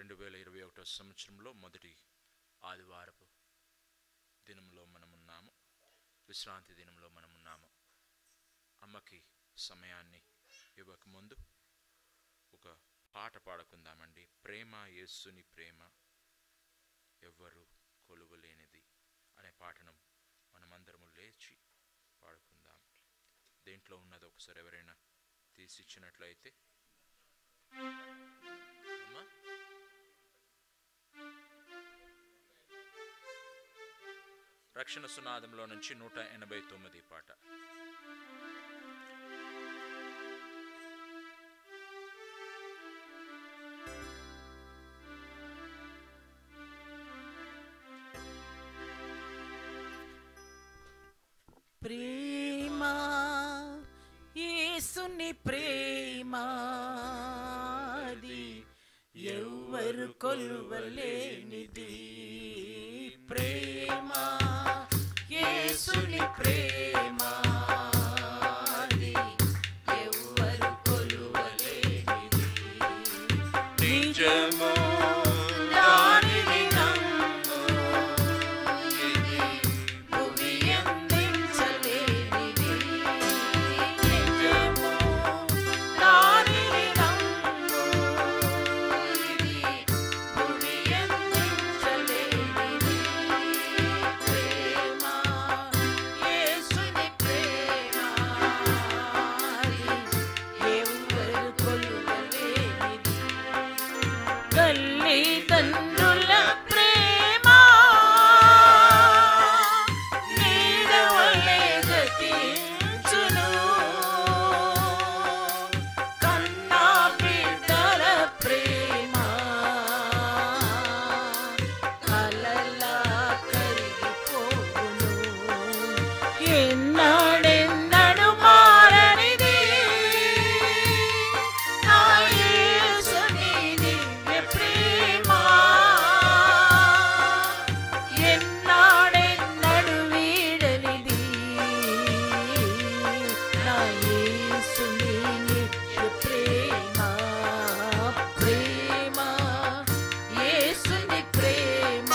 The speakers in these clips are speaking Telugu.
2021 సంవత్సరంలో మొదటి ఆదివారపు దినంలో మనమున్నాము, విశ్రాంతి దినంలో మనమున్నాము. అమ్మకి సమయాన్ని ఇవ్వకముందు ఒక పాట పాడుకుందామండి. ప్రేమ యేసుని ప్రేమ ఎవ్వరు కొలువలేనిది అనే పాటను మనమందరము లేచి పాడుకుందాం. దేంట్లో ఉన్నది ఒకసారి ఎవరైనా తీసిచ్చినట్లయితే. రక్షణ సునాదంలో నుంచి 189 పాట. ప్రేమ యేసుని ప్రేమ ఎవ్వరు కొలువలేనిది. ప్రేమ యేసుని ప్రేమ ఎవ్వరు కొలువలేనిది. నిజము దానిని నమ్ము, ఇది భువి అందించలేనిది. నిజము దానిని నమ్ము, ఇది భువి అందించలేనిది. ప్రేమ యేసుని ప్రేమ ఎవ్వరు కొలువలేనిది. తల్లిదండ్రుల ప్రేమ నీడవలే గతించును. కన్నా బిడ్డల ప్రేమ కలలా కరిగిపోవును. ఎన్నడెన్నడు మారనిది నా యేసుని దివ్య ప్రేమ. ఎన్నడెన్నడు వీడనిది నా యేసుని నిత్య ప్రేమ. ప్రేమ యేసుని ప్రేమ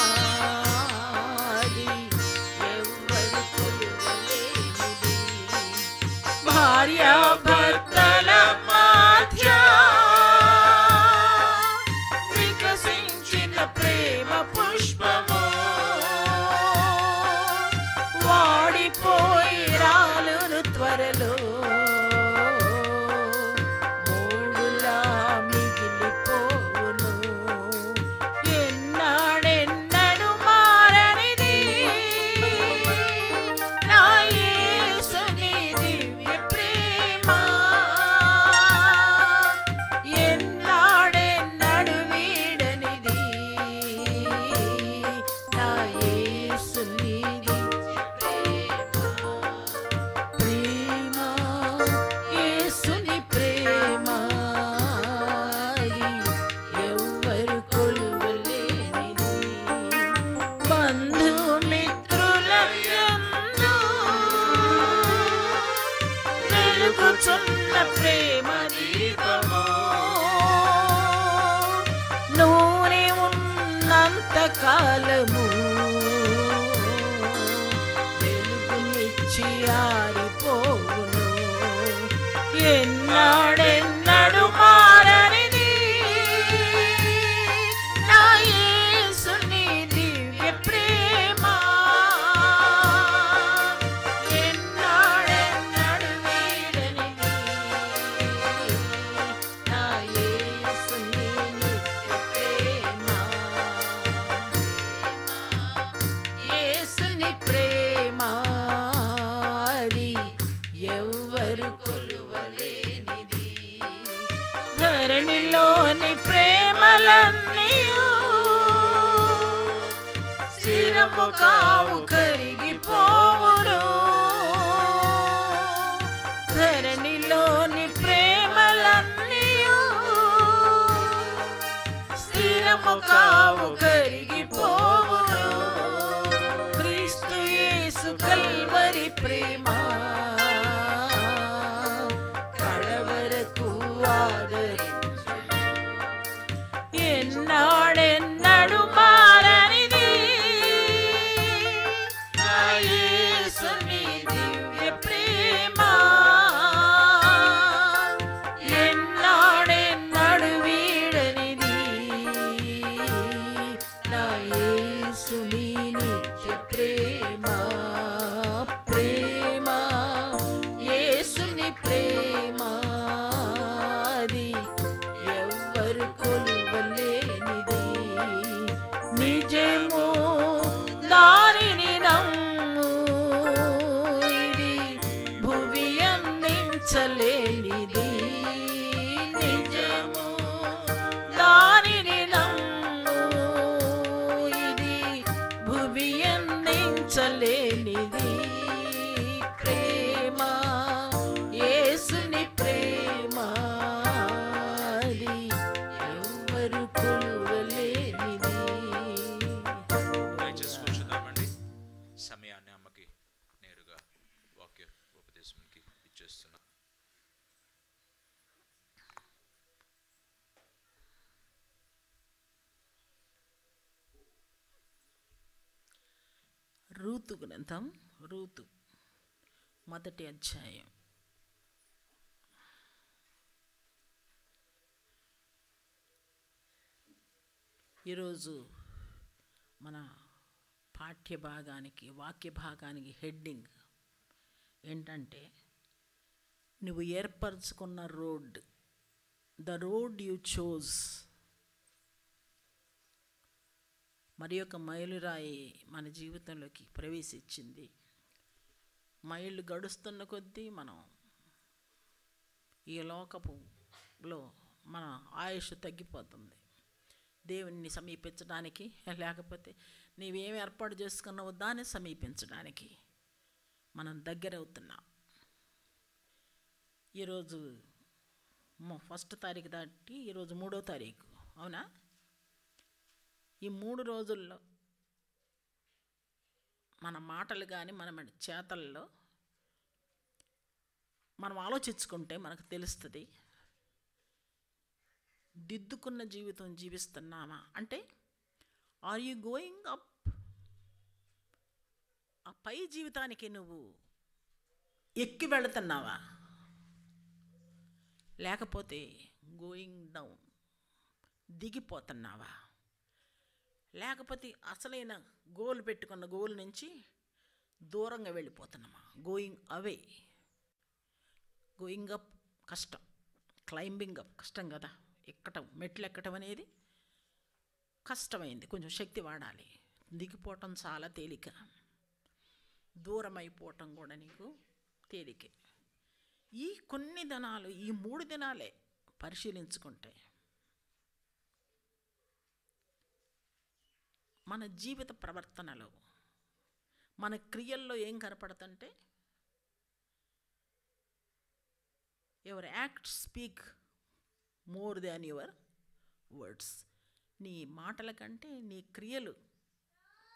ఎవ్వరు కొలువలేనిది. భార్యాభర్తల మధ్య వికసించిన ప్రేమ పుష్పము వాడిపోయి రాలును త్వరలో. మూడులా మిగిలిపోవును. ఎన్నడెన్నడు మారనిది నా యేసుని దివ్య ప్రేమ. ఎన్నడెన్నడు వీడనిది నా యేసుని దివ్య ప్రేమ. ప్రేమ యేసుని ప్రేమ ఎవ్వరు కొలువలేనిది. బంధుమిత్రుల యందు వెలుగుచున్న ప్రేమ దీపము నూనె ఉన్నంత కాలము వెలుగునిచ్చి ఆరిపోవును. ఎన్నడెన్నడు మారనిది నా యేసుని దివ్య ప్రేమ. ఎన్నడెన్నడు వీడనిది నా యేసుని నిత్య ప్రేమ. యేసుని ప్రేమ ఎవ్వరు కొలువలేనిది. ధరణిలోని ప్రేమలన్నీయు స్థిరము కావు, కరిగిపోవును. ధరణిలోని ప్రేమలన్నీయు స్థిరము కావు, కరిగిపోవును. క్రీస్తు యేసు కల్వరి ప్రేమ కడవరకు ఆదరించు. ఎన్నాడు రూతు గ్రంథం, రూతు మొదటి అధ్యాయం. ఈరోజు మన పాఠ్య భాగానికి, వాక్య భాగానికి హెడ్డింగ్ ఏంటంటే, నువ్వు ఏర్పరచుకున్న road, the road you chose. మరి ఒక మైలురాయి మన జీవితంలోకి ప్రవేశించింది. మైళ్ళు గడుస్తున్న కొద్దీ మనం ఈ లోకపులో మన ఆయుష్ తగ్గిపోతుంది. దేవుణ్ణి సమీపించడానికి, లేకపోతే నీవేమి ఏర్పాటు చేసుకున్నావో దాన్ని సమీపించడానికి మనం దగ్గర అవుతున్నాం. ఈరోజు 1వ తారీఖు దాటి ఈరోజు 3వ తారీఖు, అవునా? ఈ 3 రోజుల్లో మన మాటలు కానీ మన చేతల్లో మనం ఆలోచించుకుంటే మనకు తెలుస్తుంది, దిద్దుకున్న జీవితం జీవిస్తున్నామా అంటే. Are you going up? ఆ పై జీవితానికి నువ్వు ఎక్కి వెళుతున్నావా, లేకపోతే గోయింగ్ డౌన్ దిగిపోతున్నావా? లేకపోతే అసలైన గోల్ పెట్టుకున్న గోల్ నుంచి దూరంగా వెళ్ళిపోతున్నామా? Going away. గోయింగ్ అప్ కష్టం, క్లైంబింగ్ అప్ కష్టం కదా. ఎక్కటం, మెట్లు ఎక్కటం అనేది కష్టమైంది, కొంచెం శక్తి వాడాలి. దిగిపోవటం చాలా తేలిక, దూరం అయిపోవటం కూడా నీకు తేలికే. ఈ కొన్ని దినాలు, ఈ 3 దినాలే పరిశీలించుకుంటే మన జీవిత ప్రవర్తనలో, మన క్రియల్లో ఏం కనపడుతుంటే, your act speak more than your words. నీ మాటల కంటే నీ క్రియలు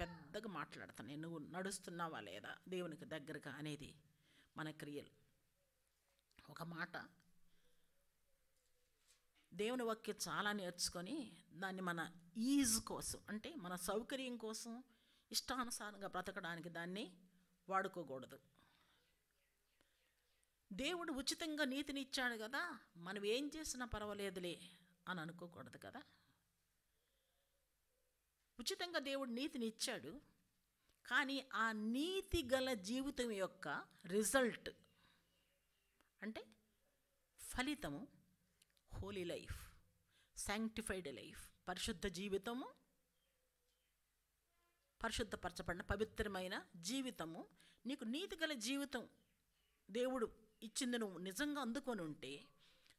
పెద్దగా మాట్లాడుతున్నాయి. నువ్వు నడుస్తున్నావా లేదా దేవునికి దగ్గరగా అనేది మన క్రియలు. ఒక మాట, దేవుని వాక్యం చాలా నేర్చుకొని దాన్ని మన ఈజ్ కోసం, అంటే మన సౌకర్యం కోసం, ఇష్టానుసారంగా బ్రతకడానికి దాన్ని వాడుకోకూడదు. దేవుడు ఉచితంగా నీతిని ఇచ్చాడు కదా, మనం ఏం చేసినా పర్వాలేదులే అని అనుకోకూడదు కదా. ఉచితంగా దేవుడు నీతిని ఇచ్చాడు, కానీ ఆ నీతి గల జీవితం యొక్క రిజల్ట్ అంటే ఫలితము హోలీ లైఫ్, శాంక్టిఫైడ్ లైఫ్, పరిశుద్ధ జీవితము, పరిశుద్ధపరచబడిన పవిత్రమైన జీవితము. నీకు నీతి గల జీవితం దేవుడు ఇచ్చింది నువ్వు నిజంగా అందుకొని ఉంటే,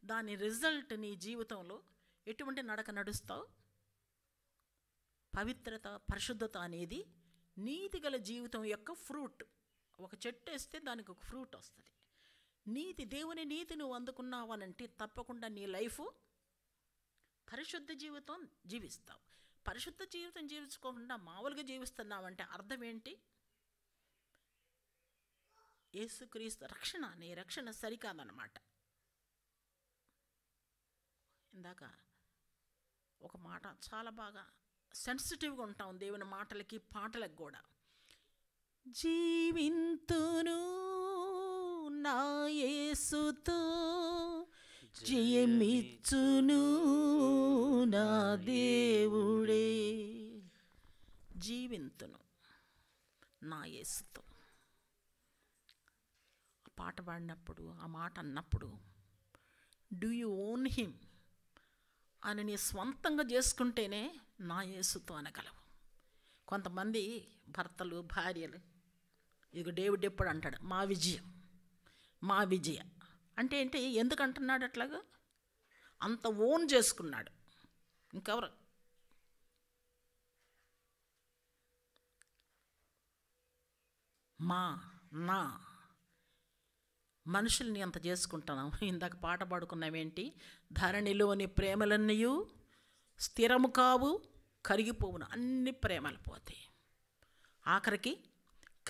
దాని రిజల్ట్ నీ జీవితంలో ఎటువంటి నడక నడుస్తావు? పవిత్రత, పరిశుద్ధత అనేది నీతి గల జీవితం యొక్క ఫ్రూట్. ఒక చెట్టు వేస్తే దానికి ఒక ఫ్రూట్ వస్తుంది. నీతి, దేవుని నీతి నువ్వు అందుకున్నావు అనంటే తప్పకుండా నీ లైఫ్ పరిశుద్ధ జీవితం జీవిస్తావు. పరిశుద్ధ జీవితం జీవించుకోకుండా మామూలుగా జీవిస్తున్నావంటే అర్థం ఏంటి? యేసుక్రీస్తు రక్షణ, నీ రక్షణ సరికాదన్నమాట. ఇందాక ఒక మాట చాలా బాగా సెన్సిటివ్గా ఉంటాం దేవుని మాటలకి, పాటలకు కూడా. జీవింతును నా యేసుతో, జయమిచ్చును నా దేవుడే. జీవింతును నా యేసుతో. ఆ పాట పాడినప్పుడు, ఆ మాట అన్నప్పుడు, డూ యూ ఓన్ హిమ్ అని నీ స్వంతంగా చేసుకుంటేనే నా యేసుతో అనగలవు. కొంతమంది భర్తలు, భార్యలు, ఇక డేవిడ్ ఎప్పుడు అంటాడు, మా విజయం, మా విజయ అంటే ఏంటి? ఎందుకు అంటున్నాడు అట్లాగా? అంత ఓన్ చేసుకున్నాడు. ఇంకెవరు? మా, నా, మనుషుల్ని అంత చేసుకుంటున్నాం. ఇందాక పాట పాడుకున్నామేంటి? ధరణిలోని ప్రేమలన్నయూ స్థిరము కావు, కరిగిపోవును. అన్ని ప్రేమలు పోతాయి. ఆఖరికి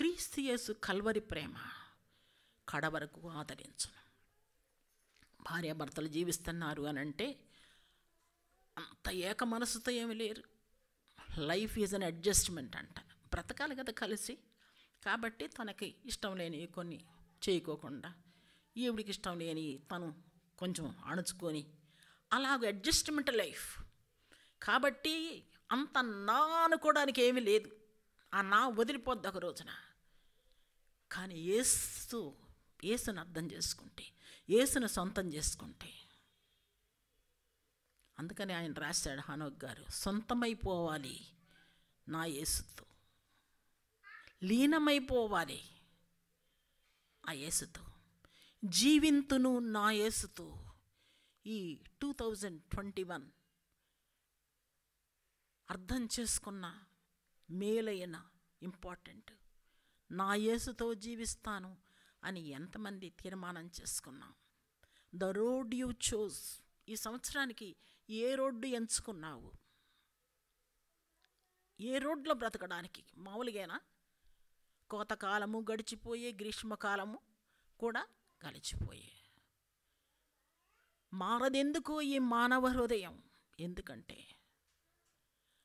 క్రీస్తు యేసు కల్వరి ప్రేమ కడవరకు ఆదరించును. భార్యాభర్తలు జీవిస్తున్నారు అని అంటే అంత ఏక మనసుతో ఏమి లేరు. లైఫ్ ఈజ్ అన్ అడ్జస్ట్మెంట్ అంట. బ్రతకాలి కదా కలిసి. కాబట్టి తనకి ఇష్టం లేని కొన్ని చేయకోకుండా ఈవిడికి ఇష్టం లేని తను కొంచెం అణుచుకొని అలాగ అడ్జస్ట్మెంట్ లైఫ్. కాబట్టి అంత నా అనుకోవడానికి ఏమీ లేదు. ఆ నా వదిలిపోద్ది ఒక రోజున. కానీ యేసుని అర్థం చేసుకుంటే, యేసుని సొంతం చేసుకుంటే, అందుకని ఆయన రాశాడు హనోక్ గారు, సొంతమైపోవాలి నా యేసుతో, లీనమైపోవాలి ఆ యేసుతో, జీవింతును నా యేసుతో. ఈ 2021 అర్థం చేసుకున్న మేలైన ఇంపార్టెంట్, నా యేసుతో జీవిస్తాను అని ఎంతమంది తీర్మానం చేసుకున్నాం? The road you chose. ఈ సంవత్సరానికి ఏ రోడ్డు ఎంచుకున్నావు? ఏ రోడ్లో బ్రతకడానికి? మామూలుగానా? కోతకాలము గడిచిపోయే, గ్రీష్మకాలము కూడా గడిచిపోయే. మారదెందుకు ఈ మానవ హృదయం? ఎందుకంటే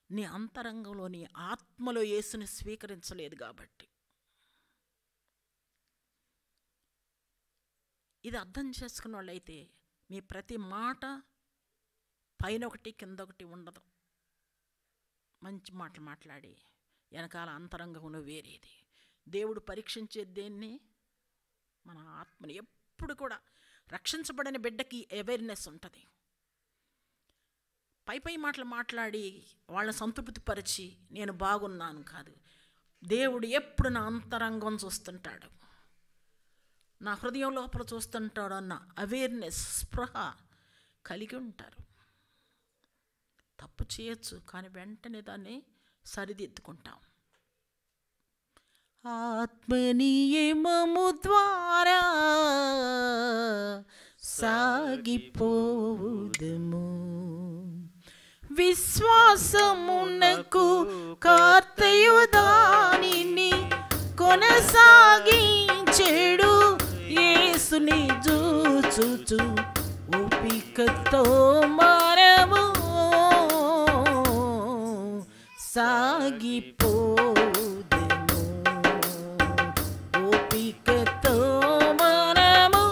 నీ అంతరంగంలో, నీ ఆత్మలో యేసుని స్వీకరించలేదు కాబట్టి. ఇది అర్థం చేసుకున్న వాళ్ళైతే మీ ప్రతి మాట పైన ఒకటి కింద ఒకటి ఉండదు. మంచి మాటలు మాట్లాడి వెనకాల అంతరంగంలో వేరేది. దేవుడు పరీక్షించే దేన్ని? మన ఆత్మని. ఎప్పుడు కూడా రక్షించబడిన బిడ్డకి అవేర్నెస్ ఉంటుంది. పై మాటలు మాట్లాడి వాళ్ళని సంతృప్తిపరిచి నేను బాగున్నాను కాదు. దేవుడు ఎప్పుడు నా అంతరంగం చూస్తుంటాడు, నా హృదయం లోపల చూస్తుంటాడు అన్న అవేర్నెస్, స్పృహ కలిగి ఉంటారు. తప్పు చేయొచ్చు, కానీ వెంటనే దాన్ని సరిదిద్దుకుంటాం. ఆత్మనియమము ద్వారా సాగిపోవుదము, విశ్వాసమునకు కర్తయు దానిని కొనసాగించెడు, యేసుని చూచుచు ఓపికతో మనము సాగిపోదెము, ఓపికతో మనము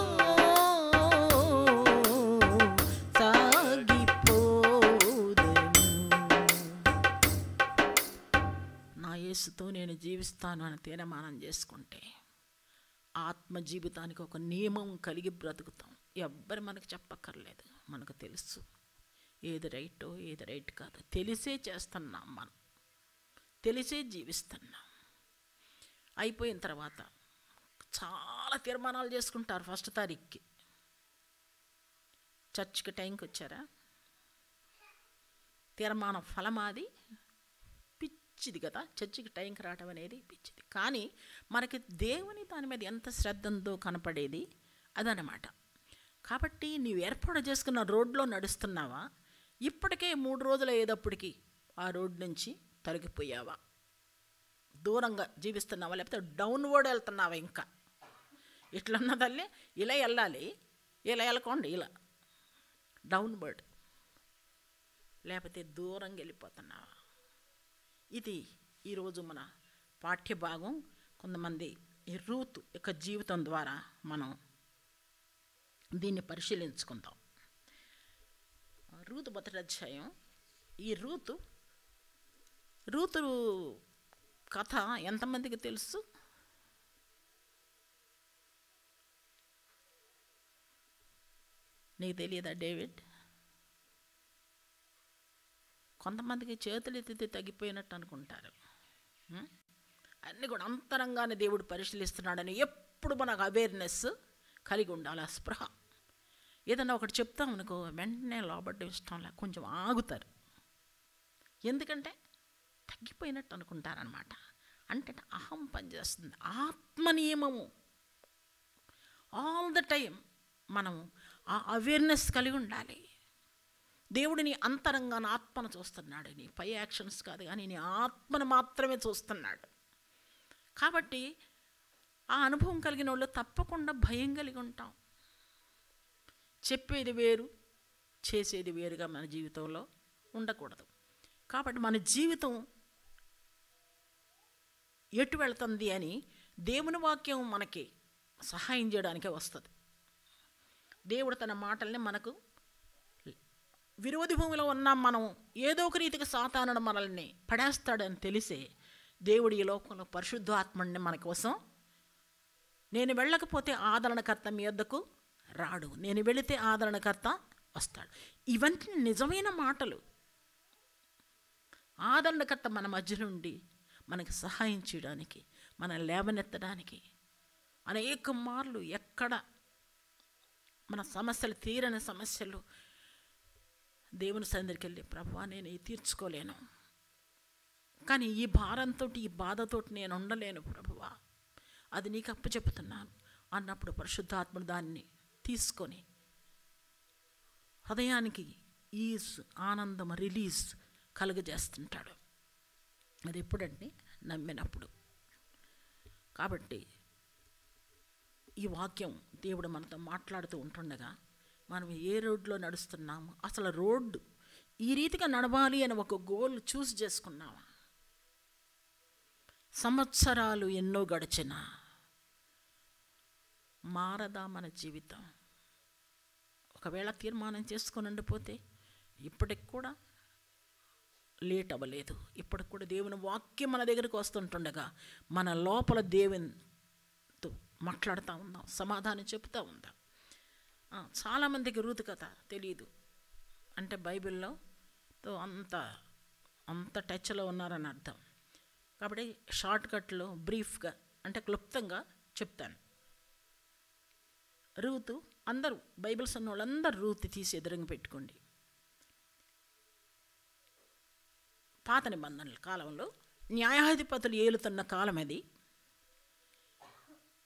సాగిపోదెము. నా యేసుతో నేను జీవిస్తాను అని తీర్మానం చేసుకుంటే ఆత్మ జీవితానికి ఒక నియమం కలిగి బ్రతుకుతాం. ఎవ్వరు మనకు చెప్పక్కర్లేదు, మనకు తెలుసు ఏది రైటో ఏది రైట్ కాదు. తెలిసే చేస్తున్నాం, మనం తెలిసే జీవిస్తున్నాం. అయిపోయిన తర్వాత చాలా తీర్మానాలు చేసుకుంటారు. 1వ తారీఖుకి చర్చ్కి టైంకి వచ్చారా? తీర్మానం ఫలమాది పిచ్చిది కదా, చర్చికి టైంకి రావటం అనేది పిచ్చిది. కానీ మనకి దేవుని దాని మీద ఎంత శ్రద్ధ ఉందో కనపడేది అదనమాట. కాబట్టి నీవు ఏర్పాటు చేసుకున్న రోడ్లో నడుస్తున్నావా? ఇప్పటికే 3 రోజులు అయ్యేటప్పటికి ఆ రోడ్ నుంచి తొలగిపోయావా? దూరంగా జీవిస్తున్నావా? లేకపోతే డౌన్వర్డ్ వెళ్తున్నావా? ఇంకా ఇట్లన్న తల్లి ఇలా వెళ్ళాలి, ఇలా వెళ్ళకుండా ఇలా డౌన్వర్డ్, లేకపోతే దూరంగా వెళ్ళిపోతున్నావా? ఇది ఈరోజు మన పాఠ్యభాగం. కొంతమంది ఈ రూతు యొక్క జీవితం ద్వారా మనం దీన్ని పరిశీలించుకుందాం. రూతు 1వ అధ్యాయం. ఈ రూతు కథ ఎంతమందికి తెలుసు? నీకు తెలియదా డేవిడ్? కొంతమందికి చేతులు ఎత్తితే తగ్గిపోయినట్టు అనుకుంటారు. అన్నీ కూడా అంతరంగానే దేవుడు పరిశీలిస్తున్నాడని ఎప్పుడు మనకు అవేర్నెస్ కలిగి ఉండాలి, ఆ స్పృహ. ఏదన్నా ఒకటి చెప్తామనుకో వెంటనే లోబడ్డ ఇష్టంలా కొంచెం ఆగుతారు. ఎందుకంటే తగ్గిపోయినట్టు అనుకుంటారనమాట. అంటే అహం పనిచేస్తుంది. ఆత్మ నియమము ఆల్ ద టైం మనం ఆ అవేర్నెస్ కలిగి ఉండాలి. దేవుడిని అంతరంగాన ఆత్మను చూస్తున్నాడు. నీ పై యాక్షన్స్ కాదు, కానీ నీ ఆత్మను మాత్రమే చూస్తున్నాడు. కాబట్టి ఆ అనుభవం కలిగిన వాళ్ళు తప్పకుండా భయం కలిగి ఉంటాం. చెప్పేది వేరు, చేసేది వేరుగా మన జీవితంలో ఉండకూడదు. కాబట్టి మన జీవితం ఎటు వెళ్తుంది అని దేవుని వాక్యం మనకి సహాయం చేయడానికే వస్తుంది. దేవుడు తన మాటల్ని మనకు విరోధి భూమిలో ఉన్నాం మనం, ఏదో ఒక రీతిగా సాతానుడు మనల్ని పడేస్తాడని తెలిసే దేవుడు ఈ లోకంలో పరిశుద్ధాత్మని మన కోసం, నేను వెళ్ళకపోతే ఆదరణకర్త మీ వద్దకు రాడు, నేను వెళితే ఆదరణకర్త వస్తాడు. ఇవన్నీ నిజమైన మాటలు. ఆదరణకర్త మన మధ్య నుండి మనకి సహాయం చేయడానికి, మన లేవనెత్తడానికి అనేక మార్లు ఎక్కడ మన సమస్యలు తీరని సమస్యలు దేవుని సన్నిధికి వెళ్ళి, ప్రభువా నేను ఇది తీర్చుకోలేను, కానీ ఈ భారంతో ఈ బాధతో నేను ఉండలేను ప్రభువా, అది నీకు అప్పచెప్పుతున్నాను అన్నప్పుడు పరిశుద్ధాత్ముడు దాన్ని తీసుకొని హృదయానికి ఈజ్, ఆనందం, రిలీజ్ కలుగజేస్తుంటాడు. అది ఎప్పుడంటే నమ్మినప్పుడు. కాబట్టి ఈ వాక్యం దేవుడు మనతో మాట్లాడుతూ ఉంటుండగా మనం ఏ రోడ్లో నడుస్తున్నాము, అసలు రోడ్డు ఈ రీతిగా నడవాలి అని ఒక గోల్ చూస్ చేసుకున్నామా? సంవత్సరాలు ఎన్నో గడిచినా మారదా మన జీవితం? ఒకవేళ తీర్మానం చేసుకొని ఉండిపోతే ఇప్పటికి కూడా లేట్ అవ్వలేదు. ఇప్పటికి కూడా దేవుని వాక్యం మన దగ్గరికి వస్తుంటుండగా మన లోపల దేవునితో మాట్లాడుతూ ఉందాం, సమాధానం చెప్తూ ఉందాం. చాలామందికి రూతు కథ తెలియదు, అంటే బైబిల్లో అంత టచ్లో ఉన్నారని అర్థం. కాబట్టి షార్ట్కట్లో బ్రీఫ్గా అంటే క్లుప్తంగా చెప్తాను. రూతు, అందరూ బైబిల్స్ ఉన్న వాళ్ళందరూ రూతు తీసి ఎదురుగా పెట్టుకోండి. పాత నిబంధనల కాలంలో న్యాయాధిపతులు ఏలుతున్న కాలం అది.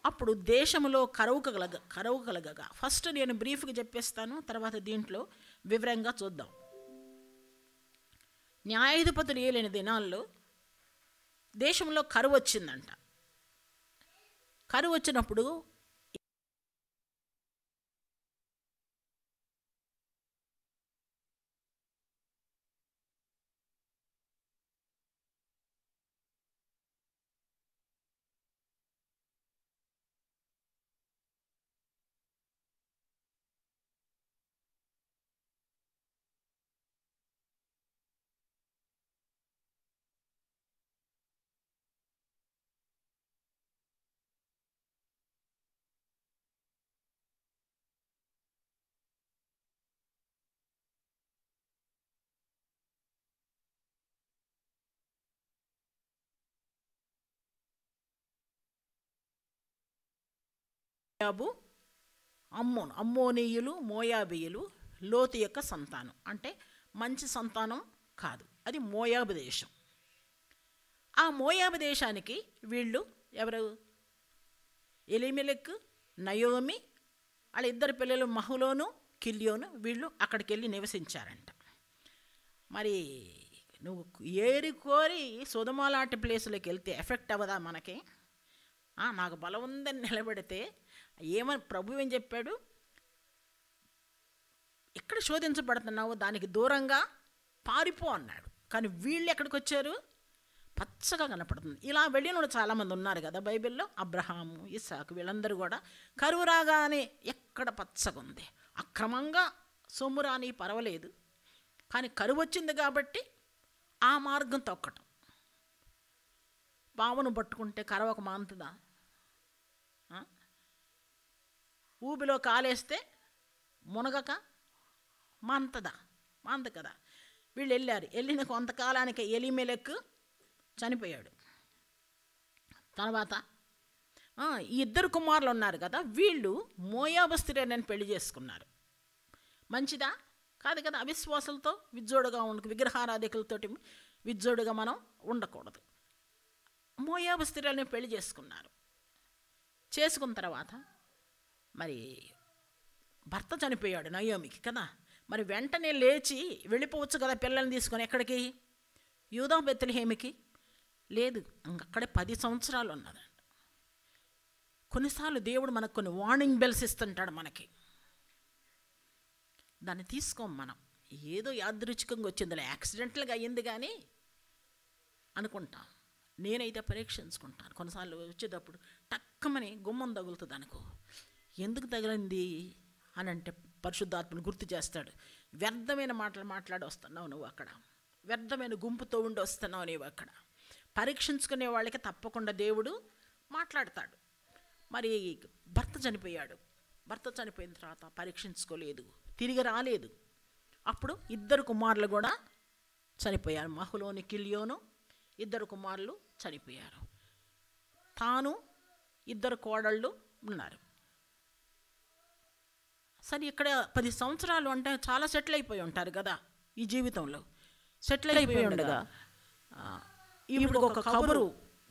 అప్పుడు దేశంలో కరువు కలగగా, ఫస్ట్ నేను బ్రీఫ్గా చెప్పేస్తాను, తర్వాత దీంట్లో వివరంగా చూద్దాం. న్యాయాధిపతులు ఏలిన దినాల్లో దేశంలో కరువు వచ్చిందంట. కరువు వచ్చినప్పుడు మోయాబు, అమ్మోనీయులు, మోయాబీయులు లోతు యొక్క సంతానం, అంటే మంచి సంతానం కాదు, అది మోయాబు దేశం. ఆ మోయాబు దేశానికి వీళ్ళు ఎవరు? ఎలీమెలెక్, నయోమి, వాళ్ళ ఇద్దరు పిల్లలు మహులోను, కిల్యోను, వీళ్ళు అక్కడికి వెళ్ళి నివసించారంట. మరి నువ్వు ఏరి కోరి సొదొమ లాంటి ప్లేసులోకి వెళ్తే ఎఫెక్ట్ అవ్వదా మనకి? నాకు బలం ఉందని నిలబెడితే ఏమని ప్రభు ఏం చెప్పాడు? ఎక్కడ శోధించబడుతున్నావో దానికి దూరంగా పారిపో అన్నాడు. కానీ వీళ్ళు ఎక్కడికి వచ్చారు? పచ్చగా కనపడుతుంది. ఇలా వెళ్ళిన చాలామంది ఉన్నారు కదా బైబిల్లో. అబ్రహాము, ఇస్సాకు, వీళ్ళందరూ కూడా కరువు రాగానే ఎక్కడ పచ్చగా ఉంది. అక్రమంగా సొమ్ము రాని పర్వాలేదు, కానీ కరువు వచ్చింది కాబట్టి ఆ మార్గం తొక్కటం. పావును పట్టుకుంటే కరవకు మాంతుదా? ఊబిలో కాలేస్తే మునగక మాంతదా? మాంత కదా. వీళ్ళు వెళ్ళారు. వెళ్ళిన కొంతకాలానికి ఎలీమెలెక్ చనిపోయాడు. తర్వాత ఈ ఇద్దరు కుమారులు ఉన్నారు కదా, వీళ్ళు మోయాబు స్త్రీలను పెళ్లి చేసుకున్నారు. మంచిదా? కాదు కదా. అవిశ్వాసులతో విజ్జోడుగా విగ్రహారాధికులతోటి విజ్జోడుగా మనం ఉండకూడదు. మోయాబు స్త్రీలను పెళ్లి చేసుకున్నారు. చేసుకున్న తర్వాత మరి భర్త చనిపోయాడు నయోమికి కదా. మరి వెంటనే లేచి వెళ్ళిపోవచ్చు కదా పిల్లల్ని తీసుకొని. ఎక్కడికి? యూదా బెత్లెహేమికి. లేదు, అక్కడే 10 సంవత్సరాలు ఉన్నదండి. కొన్నిసార్లు దేవుడు మనకు కొన్ని వార్నింగ్ బెల్స్ ఇస్తుంటాడు మనకి. దాన్ని తీసుకోం మనం. ఏదో యాదృచ్ఛికంగా వచ్చిందిలే, యాక్సిడెంటల్గా అయ్యింది కానీ అనుకుంటాం. నేనైతే పరీక్షించుకుంటాను. కొన్నిసార్లు వచ్చేటప్పుడు టక్కమని గుమ్మం తగులుతుంది అనుకో, ఎందుకు తగిలింది అని అంటే పరిశుద్ధాత్మను గుర్తు చేస్తాడు. వ్యర్థమైన మాటలు మాట్లాడి వస్తున్నావు నువ్వు అక్కడ, వ్యర్థమైన గుంపుతో ఉండి వస్తున్నావు నీవు అక్కడ. పరీక్షించుకునే వాళ్ళకి తప్పకుండా దేవుడు మాట్లాడతాడు. మరి భర్త చనిపోయాడు. భర్త చనిపోయిన తర్వాత పరీక్షించుకోలేదు, తిరిగి రాలేదు. అప్పుడు 2 కుమారులు కూడా చనిపోయారు. మహలోని కిలియోను 2 కుమారులు చనిపోయారు. తాను 2 కోడళ్ళు ఉన్నారు. సరే, ఇక్కడ 10 సంవత్సరాలు అంటే చాలా సెటిల్ అయిపోయి ఉంటారు కదా ఈ జీవితంలో. సెటిల్ అయిపోయి ఉండగా ఇప్పుడు ఒక కబురు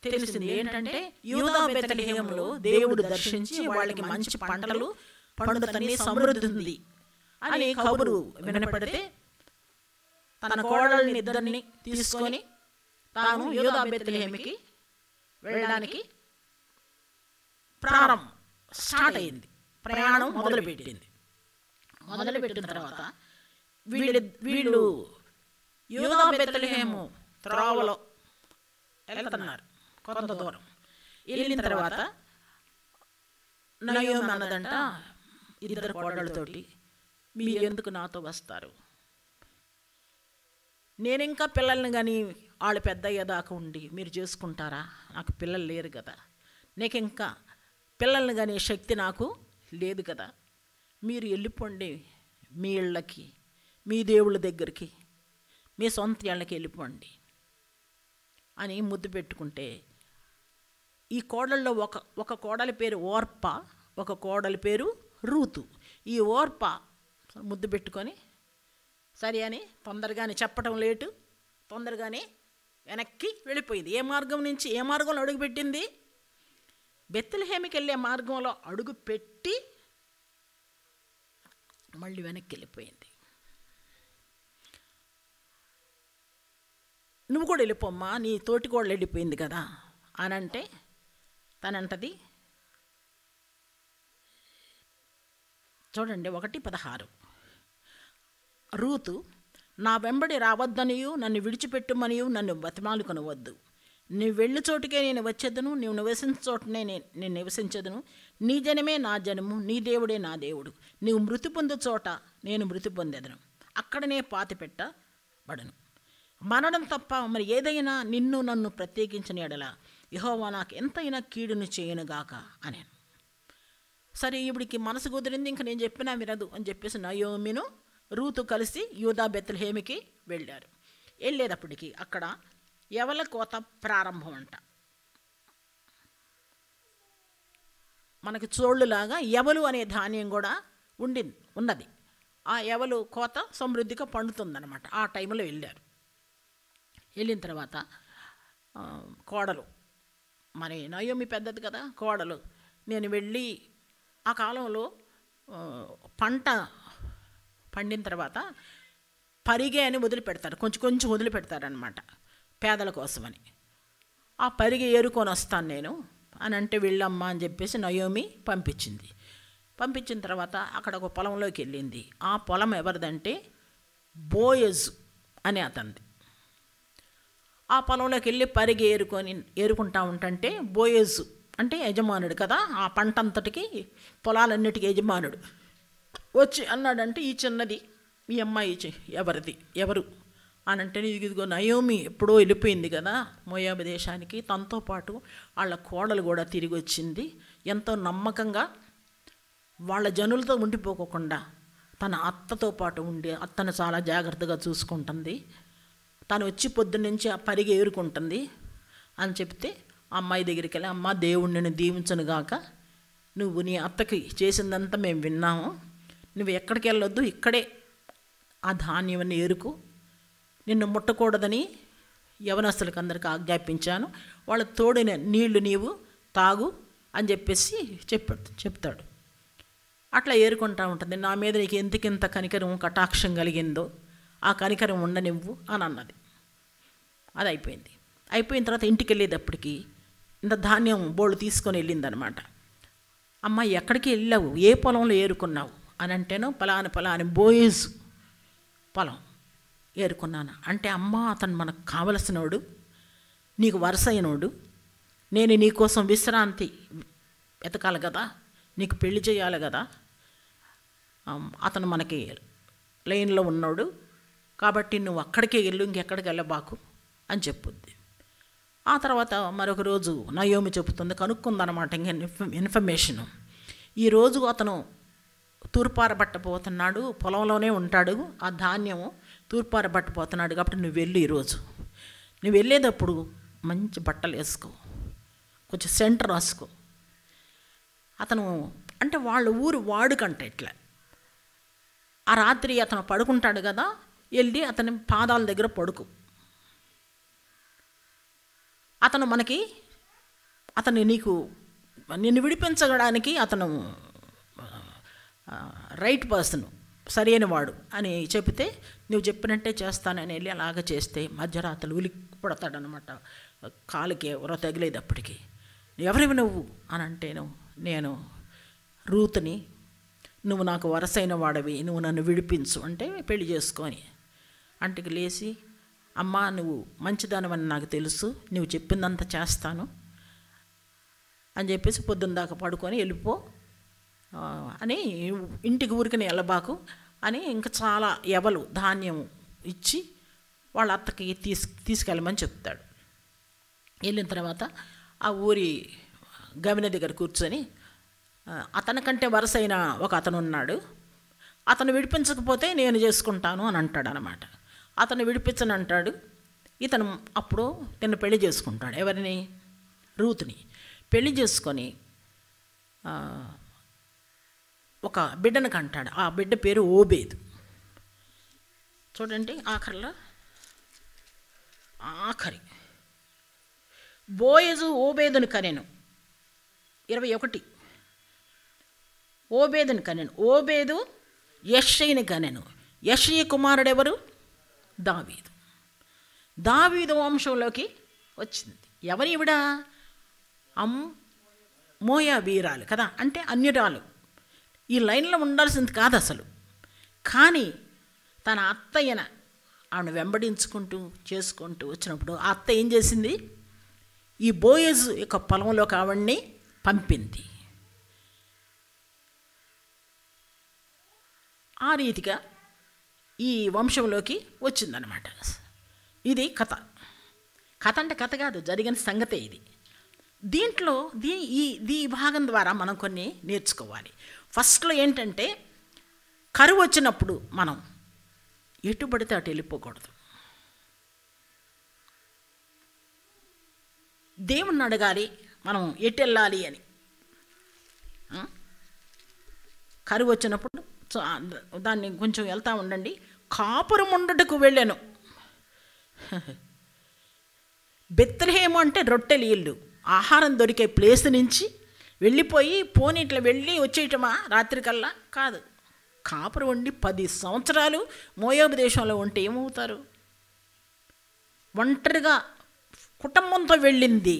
తెలిసింది. ఏంటంటే యూదా బెత్లెహేములో దేవుడు దర్శించి వాళ్ళకి మంచి పంటలు పండుతని సమృద్ధి ఉంది అని కబురు వినపడితే తన కోడళ్ళని 2 తీసుకొని తాను యూదా బెత్లెహేముకి వెళ్ళడానికి స్టార్ట్ అయింది. ప్రయాణం మొదలుపెట్టిన తర్వాత వీళ్ళు యూదా బెత్లెహేము త్రోవలో వెళ్తున్నారు. కొంత దూరం వెళ్ళిన తర్వాత నయోమి అన్నదంట 2 కోడళ్ళతోటి, మీరు ఎందుకు నాతో వస్తారు? నేను ఇంకా పిల్లల్ని కానీ వాళ్ళు పెద్ద అయ్యేదాకా ఉండి మీరు చేసుకుంటారా? నాకు పిల్లలు లేరు కదా, నీకు ఇంకా పిల్లల్ని కానీ శక్తి నాకు లేదు కదా, మీరు వెళ్ళిపోండి మీ ఇళ్ళకి, మీ దేవుళ్ళ దగ్గరికి, మీ సొంత ఇళ్ళకి వెళ్ళిపోండి అని ముద్దు పెట్టుకుంటే, ఈ కోడల్లో ఒక కోడలి పేరు ఓర్ప, ఒక కోడలి పేరు రూతు. ఈ ఓర్ప ముద్దు పెట్టుకొని సరే అని తొందరగానే చెప్పడం లేటు, తొందరగానే వెనక్కి వెళ్ళిపోయింది. ఏ మార్గంలో అడుగుపెట్టింది? బెత్లెహేముకి వెళ్ళే మార్గంలో అడుగు పెట్టి మళ్ళీ వెనక్కి వెళ్ళిపోయింది. నువ్వు కూడా వెళ్ళిపోమ్మా, నీ తోటి కోడలు వెళ్ళిపోయింది కదా అని అంటే తనంటది, చూడండి 1:16, రూతు నా వెంబడి రావద్దనియు నన్ను విడిచిపెట్టుమనియు నన్ను బతిమాలుకొనవద్దు. నీవు వెళ్ళి చోటుకే నేను వచ్చేదను, నీవు నివసించే చోటనే నేను నివసించదును. నీ జనమే నా జనము, నీ దేవుడే నా దేవుడు. నీవు మృతి పొందు చోట నేను మృతి పొందేదను, అక్కడనే పాతి పెట్టబడను. మనడం తప్ప మరి ఏదైనా నిన్ను నన్ను ప్రత్యేకించిన ఎడల యెహోవా నాకు ఎంతైనా కీడును చేయనుగాక అనేను. సరే, ఇవిడికి మనసు కుదిరింది, ఇంక నేను చెప్పినా వినదు అని చెప్పేసి నయోమిను రూతు కలిసి యూదా బెత్లెహేముకి వెళ్ళారు. వెళ్ళేటప్పటికి అక్కడ యవల కోత ప్రారంభం అంట. మనకి చోళ్ళులాగా యవలు అనే ధాన్యం కూడా ఉన్నది. ఆ యవలు కోత సమృద్ధిగా పండుతుందన్నమాట. ఆ టైంలో వెళ్ళారు. వెళ్ళిన తర్వాత కోడలు, మరి నయోమి పెద్దది కదా కోడలు, నేను వెళ్ళి ఆ కాలంలో పంట పండిన తర్వాత పరిగే అని వదిలిపెడతారు, కొంచెం వదిలిపెడతారనమాట పేదల కోసమని. ఆ పరిగె ఏరుకొని వస్తాను నేను అని అంటే వెళ్ళమ్మా అని చెప్పేసి నయోమి పంపించింది. పంపించిన తర్వాత అక్కడ ఒక పొలంలోకి వెళ్ళింది. ఆ పొలం ఎవరిదంటే బోయజు అని అతనిది. ఆ పొలంలోకి వెళ్ళి పరిగె ఏరుకుంటా ఉంటుంటే బోయజు అంటే యజమానుడు కదా, ఆ పంట అంతటికి పొలాలన్నిటికీ యజమానుడు వచ్చి అన్నాడంటే, ఈ చిన్నది ఈ అమ్మాయి ఎవరు అని అంటే, ఇదిగో నయోమి ఎప్పుడో వెళ్ళిపోయింది కదా మోయాబు దేశానికి, తనతో పాటు వాళ్ళ కోడలు కూడా తిరిగి వచ్చింది. ఎంతో నమ్మకంగా వాళ్ళ జనులతో ఉండిపోకుండా తన అత్తతో పాటు ఉండి అత్తను చాలా జాగ్రత్తగా చూసుకుంటుంది. తను వచ్చి పొద్దున్నుంచి ఆ పరిగె ఏరుకుంటుంది అని చెప్తే, అమ్మాయి దగ్గరికి వెళ్ళి, అమ్మ దేవుడు నిన్ను దీవించనుగాక, నువ్వు నీ అత్తకి చేసిందంతా మేము విన్నాము, నువ్వు ఎక్కడికి వెళ్ళొద్దు, ఇక్కడే ఆ ధాన్యాన్ని ఏరుకు, నిన్ను ముట్టకూడదని యవనస్తులకు అందరికీ ఆజ్ఞాపించాను, వాళ్ళ తోడిన నీళ్లు నీవు తాగు అని చెప్పేసి చెప్తాడు. అట్లా ఏరుకుంటా ఉంటుంది. నా మీద నీకు ఎందుకింత కనికరం కటాక్షం కలిగిందో ఆ కనికరం ఉండనివ్వు అని అన్నది. అది అయిపోయింది. అయిపోయిన తర్వాత ఇంటికి వెళ్ళేటప్పటికి ఇంత ధాన్యం బోళ్ళు తీసుకొని వెళ్ళిందనమాట. అమ్మ ఎక్కడికి వెళ్ళావు, ఏ పొలంలో ఏరుకున్నావు అని అంటేనో పలాని బోయజు పొలం ఏరుకున్నాను అంటే, అమ్మ అతను మనకు కావలసినోడు, నీకు వరుస అయినోడు, నేను నీకోసం విశ్రాంతి వెతకాలి కదా, నీకు పెళ్లి చేయాలి కదా, అతను మనకి లైన్లో ఉన్నాడు కాబట్టి నువ్వు అక్కడికే వెళ్ళు, ఇంకెక్కడికి వెళ్ళబాకు అని చెప్పుద్ది. ఆ తర్వాత మరొక రోజు నయోమి చెబుతుంది, కనుక్కుందనమాట ఇంక ఇన్ఫర్మేషను. ఈరోజు అతను తూర్పారబట్టపోతున్నాడు, పొలంలోనే ఉంటాడు, ఆ ధాన్యము తూర్పారబట్టపోతున్నాడు కాబట్టి నువ్వు వెళ్ళు, ఈరోజు నువ్వు వెళ్ళేటప్పుడు మంచి బట్టలు వేసుకో, కొంచెం సెంటర్ రాసుకో. అతను అంటే వాళ్ళ ఊరు వాడుకంట ఇట్లా. ఆ రాత్రి అతను పడుకుంటాడు కదా, వెళ్ళి అతని పాదాల దగ్గర పడుకు. అతను నిన్ను విడిపించడానికి అతను రైట్ పర్సన్, సరైన వాడు అని చెప్తే నువ్వు చెప్పినట్టే చేస్తానని వెళ్ళి అలాగ చేస్తే మధ్యరాత్రి ఉలికి పడతాడనమాట. కాలుకి ఎవరో తగిలేదప్పటికి. ఎవరివి నువ్వు అని అంటే, నేను రూతుని, నువ్వు నాకు వరసైన వాడవి, నువ్వు నన్ను విడిపించు అంటే పెళ్లి చేసుకొని. అంటికి లేచి, అమ్మా నువ్వు మంచిదానివని నాకు తెలుసు, నువ్వు చెప్పిందంతా చేస్తాను అని చెప్పేసి పొద్దున్న దాకా పడుకొని వెళ్ళిపో అని, ఇంటికి ఊరికని వెళ్ళబాకు అని ఇంకా చాలా ఎవలు ధాన్యం ఇచ్చి వాళ్ళ అత్తకి తీసుకెళ్ళమని చెప్తాడు. వెళ్ళిన తర్వాత ఆ ఊరి గవిన దగ్గర కూర్చొని, అతనికంటే వరుసైన ఒక అతను ఉన్నాడు, అతను విడిపించకపోతే నేను చేసుకుంటాను అని అంటాడు అనమాట. అతను విడిపించని అంటాడు. ఇతను అప్పుడు నిన్ను పెళ్లి చేసుకుంటాడు. ఎవరిని? రూతుని పెళ్లి చేసుకొని ఒక బిడ్డను కంటాడు. ఆ బిడ్డ పేరు ఓబేదు. చూడండి ఆఖరి బోయజు ఓబేదుని కనెను. 21 ఓబేదుని కనెను. ఓబేదు యెష్షయిని కనెను. యెష్షయి కుమారుడెవరు? దావీదు. దావీదు వంశంలోకి వచ్చింది. ఎవరి ఈవిడ? మోయాబీరాలు కదా, అంటే అన్యురాలు. ఈ లైన్లో ఉండాల్సింది కాదు అసలు. కానీ తన అత్తయ్యన ఆమెను వెంబడించుకుంటూ చేసుకుంటూ వచ్చినప్పుడు ఆ అత్త ఏం చేసింది? ఈ బోయజు యొక్క పొలంలోకి ఆవిడ్ని పంపింది. ఆ రీతిగా ఈ వంశంలోకి వచ్చిందనమాట. ఇది కథ. కథ అంటే కథ కాదు, జరిగిన సంగతే ఇది. దీంట్లో ఈ భాగం ద్వారా మనం కొన్ని నేర్చుకోవాలి. ఫస్ట్లో ఏంటంటే, కరువు వచ్చినప్పుడు మనం ఎటు పడితే అటు వెళ్ళిపోకూడదు. దేవుణ్ణి అడగాలి మనం ఎటు వెళ్ళాలి అని. కరువు వచ్చినప్పుడు దాన్ని కొంచెం వెళ్తూ ఉండండి. కాపురం ఉండటకు వెళ్ళాను. బెత్లెహేము అంటే రొట్టెలు ఇల్లు, ఆహారం దొరికే ప్లేస్ నుంచి వెళ్ళిపోయి పోనీ ఇట్లా వెళ్ళి వచ్చేయటమా రాత్రికల్లా? కాదు. కాపురం ఉండి 10 సంవత్సరాలు మోయాబు దేశంలో ఉంటే ఏమవుతారు? ఒంటరిగా కుటుంబంతో వెళ్ళింది.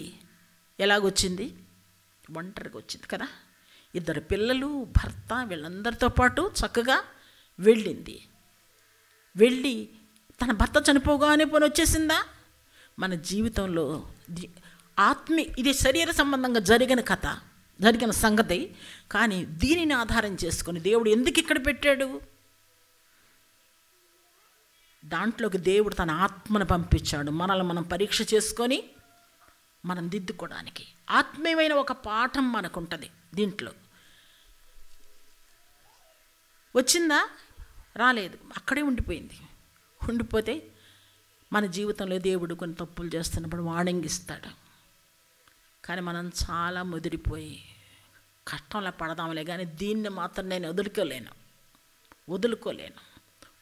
ఎలాగొచ్చింది? ఒంటరిగా వచ్చింది కదా. 2 పిల్లలు, భర్త, వీళ్ళందరితో పాటు చక్కగా వెళ్ళింది. వెళ్ళి తన భర్త చనిపోగానే పోని వచ్చేసిందా? మన జీవితంలో ఇది శరీర సంబంధంగా జరిగిన కథ, జరిగిన సంగతి. కానీ దీనిని ఆధారం చేసుకొని దేవుడు ఎందుకు ఇక్కడ పెట్టాడు? దాంట్లోకి దేవుడు తన ఆత్మను పంపించాడు, మనల్ని మనం పరీక్ష చేసుకొని మనం దిద్దుకోవడానికి. ఆత్మీయమైన ఒక పాఠం మనకుంటుంది దీంట్లో. వచ్చిందా? రాలేదు, అక్కడే ఉండిపోయింది. ఉండిపోతే మన జీవితంలో దేవుడు కొన్ని తప్పులు చేస్తున్నప్పుడు వార్నింగ్ ఇస్తాడు. కానీ మనం చాలా ముదిరిపోయి కష్టంలో పడదాంలే, కానీ దీన్ని మాత్రం నేను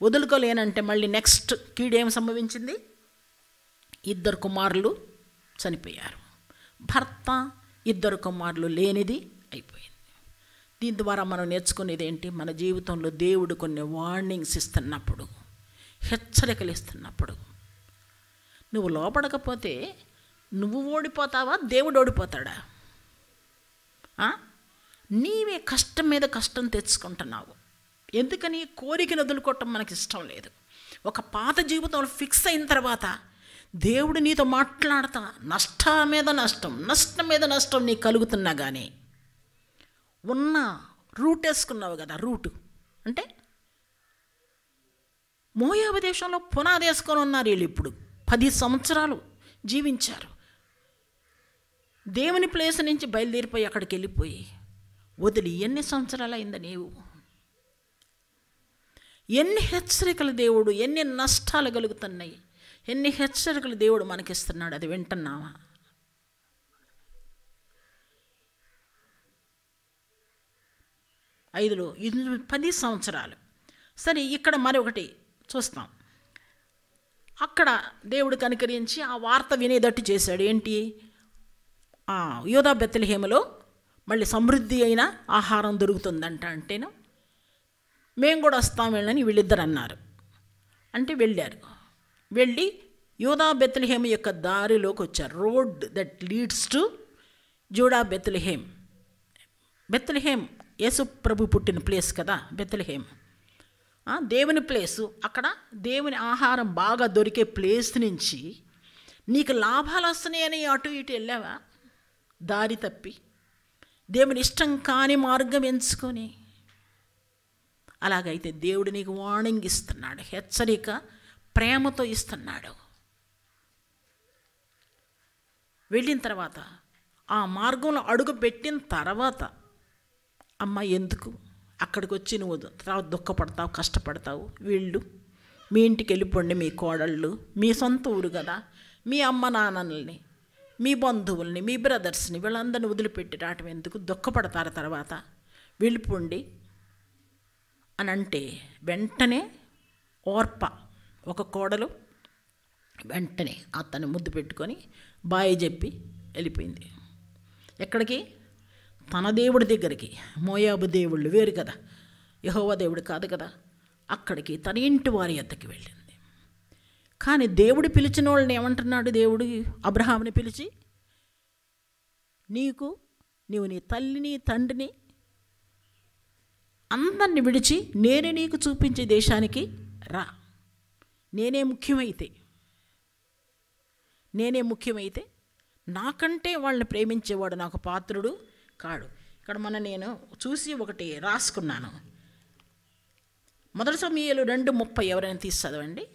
వదులుకోలేనంటే మళ్ళీ నెక్స్ట్ కీడేం సంభవించింది? 2 కుమారులు చనిపోయారు. భర్త 2 కుమారులు లేనిది అయిపోయింది. దీని ద్వారా మనం నేర్చుకునేది ఏంటి? మన జీవితంలో దేవుడు కొన్ని వార్నింగ్స్ ఇస్తున్నప్పుడు, హెచ్చరికలు ఇస్తున్నప్పుడు నువ్వు లోపడకపోతే నువ్వు ఓడిపోతావా? దేవుడు ఓడిపోతాడా? నీవే కష్టం మీద కష్టం తెచ్చుకుంటున్నావు. ఎందుకని? కోరికను వదులుకోవటం మనకి ఇష్టం లేదు. ఒక పాత జీవితంలో ఫిక్స్ అయిన తర్వాత దేవుడు నీతో మాట్లాడతా, నష్టం మీద నష్టం, నష్టం మీద నష్టం నీకు కలుగుతున్నా కానీ ఉన్న రూట్ వేసుకున్నావు కదా. రూటు అంటే మోయాబు దేశంలో పునాది వేసుకొని ఉన్నారు వీళ్ళు. ఇప్పుడు 10 సంవత్సరాలు జీవించారు. దేవుని ప్లేస్ నుంచి బయలుదేరిపోయి అక్కడికి వెళ్ళిపోయి వదిలి ఎన్ని సంవత్సరాలు అయిందా నీవు? ఎన్ని హెచ్చరికలు దేవుడు, ఎన్ని నష్టాలు కలుగుతున్నాయి, ఎన్ని హెచ్చరికలు దేవుడు మనకిస్తున్నాడు, అది వింటున్నావా? ఐదులో 10 సంవత్సరాలు. సరే, ఇక్కడ మరొకటి చూస్తాం. అక్కడ దేవుడు కనికరించి ఆ వార్త వినేటట్టు చేశాడు. ఏంటి? యూదా బెత్లెహేములో మళ్ళీ సమృద్ధి అయిన ఆహారం దొరుకుతుందంట. అంటేను మేము కూడా వస్తాం వెళ్ళని వీళ్ళిద్దరు అన్నారు. అంటే వెళ్ళారు. వెళ్ళి యూదా బెత్లెహేము యొక్క దారిలోకి వచ్చారు. Road that leads to Judah Bethlehem. Bethlehem Yesu ప్రభు పుట్టిన ప్లేస్ కదా బెత్లెహేం, దేవుని ప్లేసు. అక్కడ దేవుని ఆహారం బాగా దొరికే ప్లేస్ నుంచి నీకు లాభాలు వస్తున్నాయని అటు ఇటు వెళ్ళావా? దారి తప్పి దేవుని ఇష్టం కాని మార్గం ఎంచుకొని. అలాగైతే దేవుడు నీకు వార్నింగ్ ఇస్తున్నాడు, హెచ్చరిక ప్రేమతో ఇస్తున్నాడు. వెళ్ళిన తర్వాత ఆ మార్గంలో అడుగు పెట్టిన తర్వాత, అమ్మ ఎందుకు అక్కడికి వచ్చి నువ్వు తర్వాత దుఃఖపడతావు, కష్టపడతావు, వీళ్ళు మీ ఇంటికి వెళ్ళిపోండి, మీ కోడళ్ళు, మీ సొంత ఊరు కదా, మీ అమ్మ నాన్నల్ని, మీ బంధువుల్ని, మీ బ్రదర్స్ని, వీళ్ళందరినీ వదిలిపెట్టి రావటం ఎందుకు, దుఃఖపడతారు తర్వాత, వెళ్ళిపోండి అని అంటే వెంటనే ఓర్ప ఒక కోడలు వెంటనే అతన్ని ముద్దు పెట్టుకొని బాయ్ చెప్పి వెళ్ళిపోయింది. ఎక్కడికి? తన దేవుడి దగ్గరికి. మోయాబు దేవుళ్ళు వేరు కదా, యెహోవా దేవుడు కాదు కదా. అక్కడికి తన ఇంటి వారి యొద్దకి వెళ్ళింది. కానీ దేవుడు పిలిచిన వాళ్ళని ఏమంటున్నాడు? దేవుడు అబ్రహాముని పిలిచి, నీవు నీ తల్లిని తండ్రిని అందరిని విడిచి నేనే నీకు చూపించే దేశానికి రా. నేనే ముఖ్యమైతే నాకంటే వాళ్ళని ప్రేమించేవాడు నాకు పాత్రుడు కాడు. ఇక్కడ నేను చూసి ఒకటి రాసుకున్నాను. మొదటి సమూయేలు 2:30 ఎవరైనా తీసి చదవండి.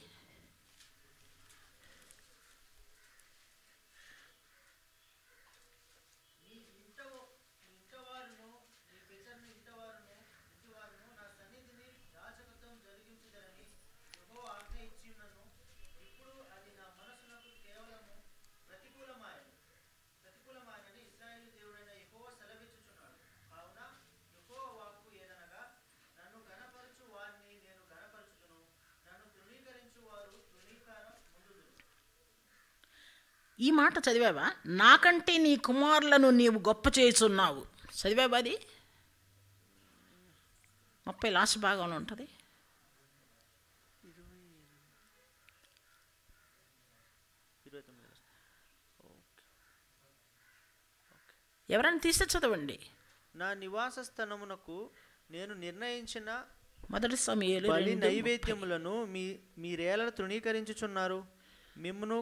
ఈ మాట చదివావా? నాకంటే నీ కుమారులను నీవు గొప్ప చేస్తున్నావు. చదివావా? అది 30 లాస్ట్ భాగంలో ఉంటుంది. ఎవరైనా తీస్తే చదవండి. నా నివాస స్థలమునకు నేను నిర్ణయించిన మొదటి సమూయేలు బలి నైవేద్యములను మీరేలా తృణీకరించుచున్నారు? మిమ్మును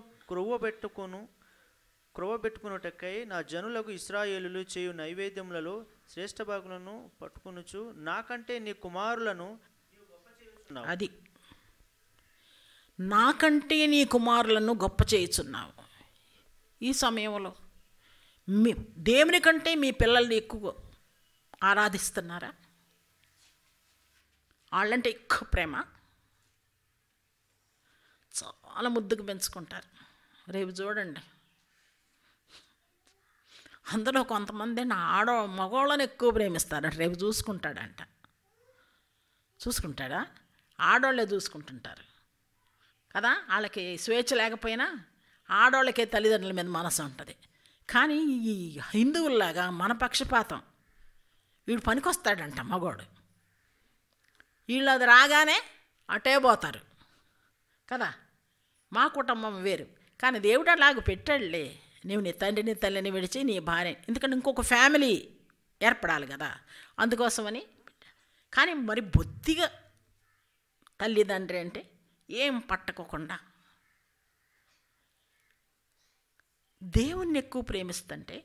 క్రొవ్వబెట్టుకున్నటకై నా జనులకు ఇశ్రాయేలులు చేయు నైవేద్యములలో శ్రేష్ఠ భాగులను పట్టుకొనుచు నాకంటే నీ కుమారులను. అది నాకంటే నీ కుమారులను గొప్ప చేయుచున్నావు. ఈ సమయంలో దేవుని కంటే మీ పిల్లల్ని ఎక్కువ ఆరాధిస్తున్నారా? వాళ్ళంటే ఎక్కువ ప్రేమ, చాలా ముద్దుగా పెంచుకుంటారు. రేపు చూడండి, అందులో కొంతమంది మగవాళ్ళని ఎక్కువ ప్రేమిస్తారంట. రేపు చూసుకుంటాడా? ఆడవాళ్ళే చూసుకుంటుంటారు కదా. వాళ్ళకి స్వేచ్ఛ లేకపోయినా ఆడవాళ్ళకే తల్లిదండ్రుల మీద మనసు ఉంటుంది. కానీ ఈ హిందువుల్లాగా మన పక్షపాతం, వీడు పనికొస్తాడంట మగవాడు, వీళ్ళు అది రాగానే అటే పోతారు కదా. మా కుటుంబం వేరు, కానీ దేవుడు అలాగ పెట్టాడులే. నువ్వు నీ తండ్రిని తల్లిని విడిచి నీ భార్య, ఎందుకంటే ఇంకొక ఫ్యామిలీ ఏర్పడాలి కదా, అందుకోసమని. కానీ మరి బొత్తిగా తల్లిదండ్రి అంటే ఏం పట్టుకోకుండా దేవుణ్ణి ఎక్కువ ప్రేమిస్తుంటే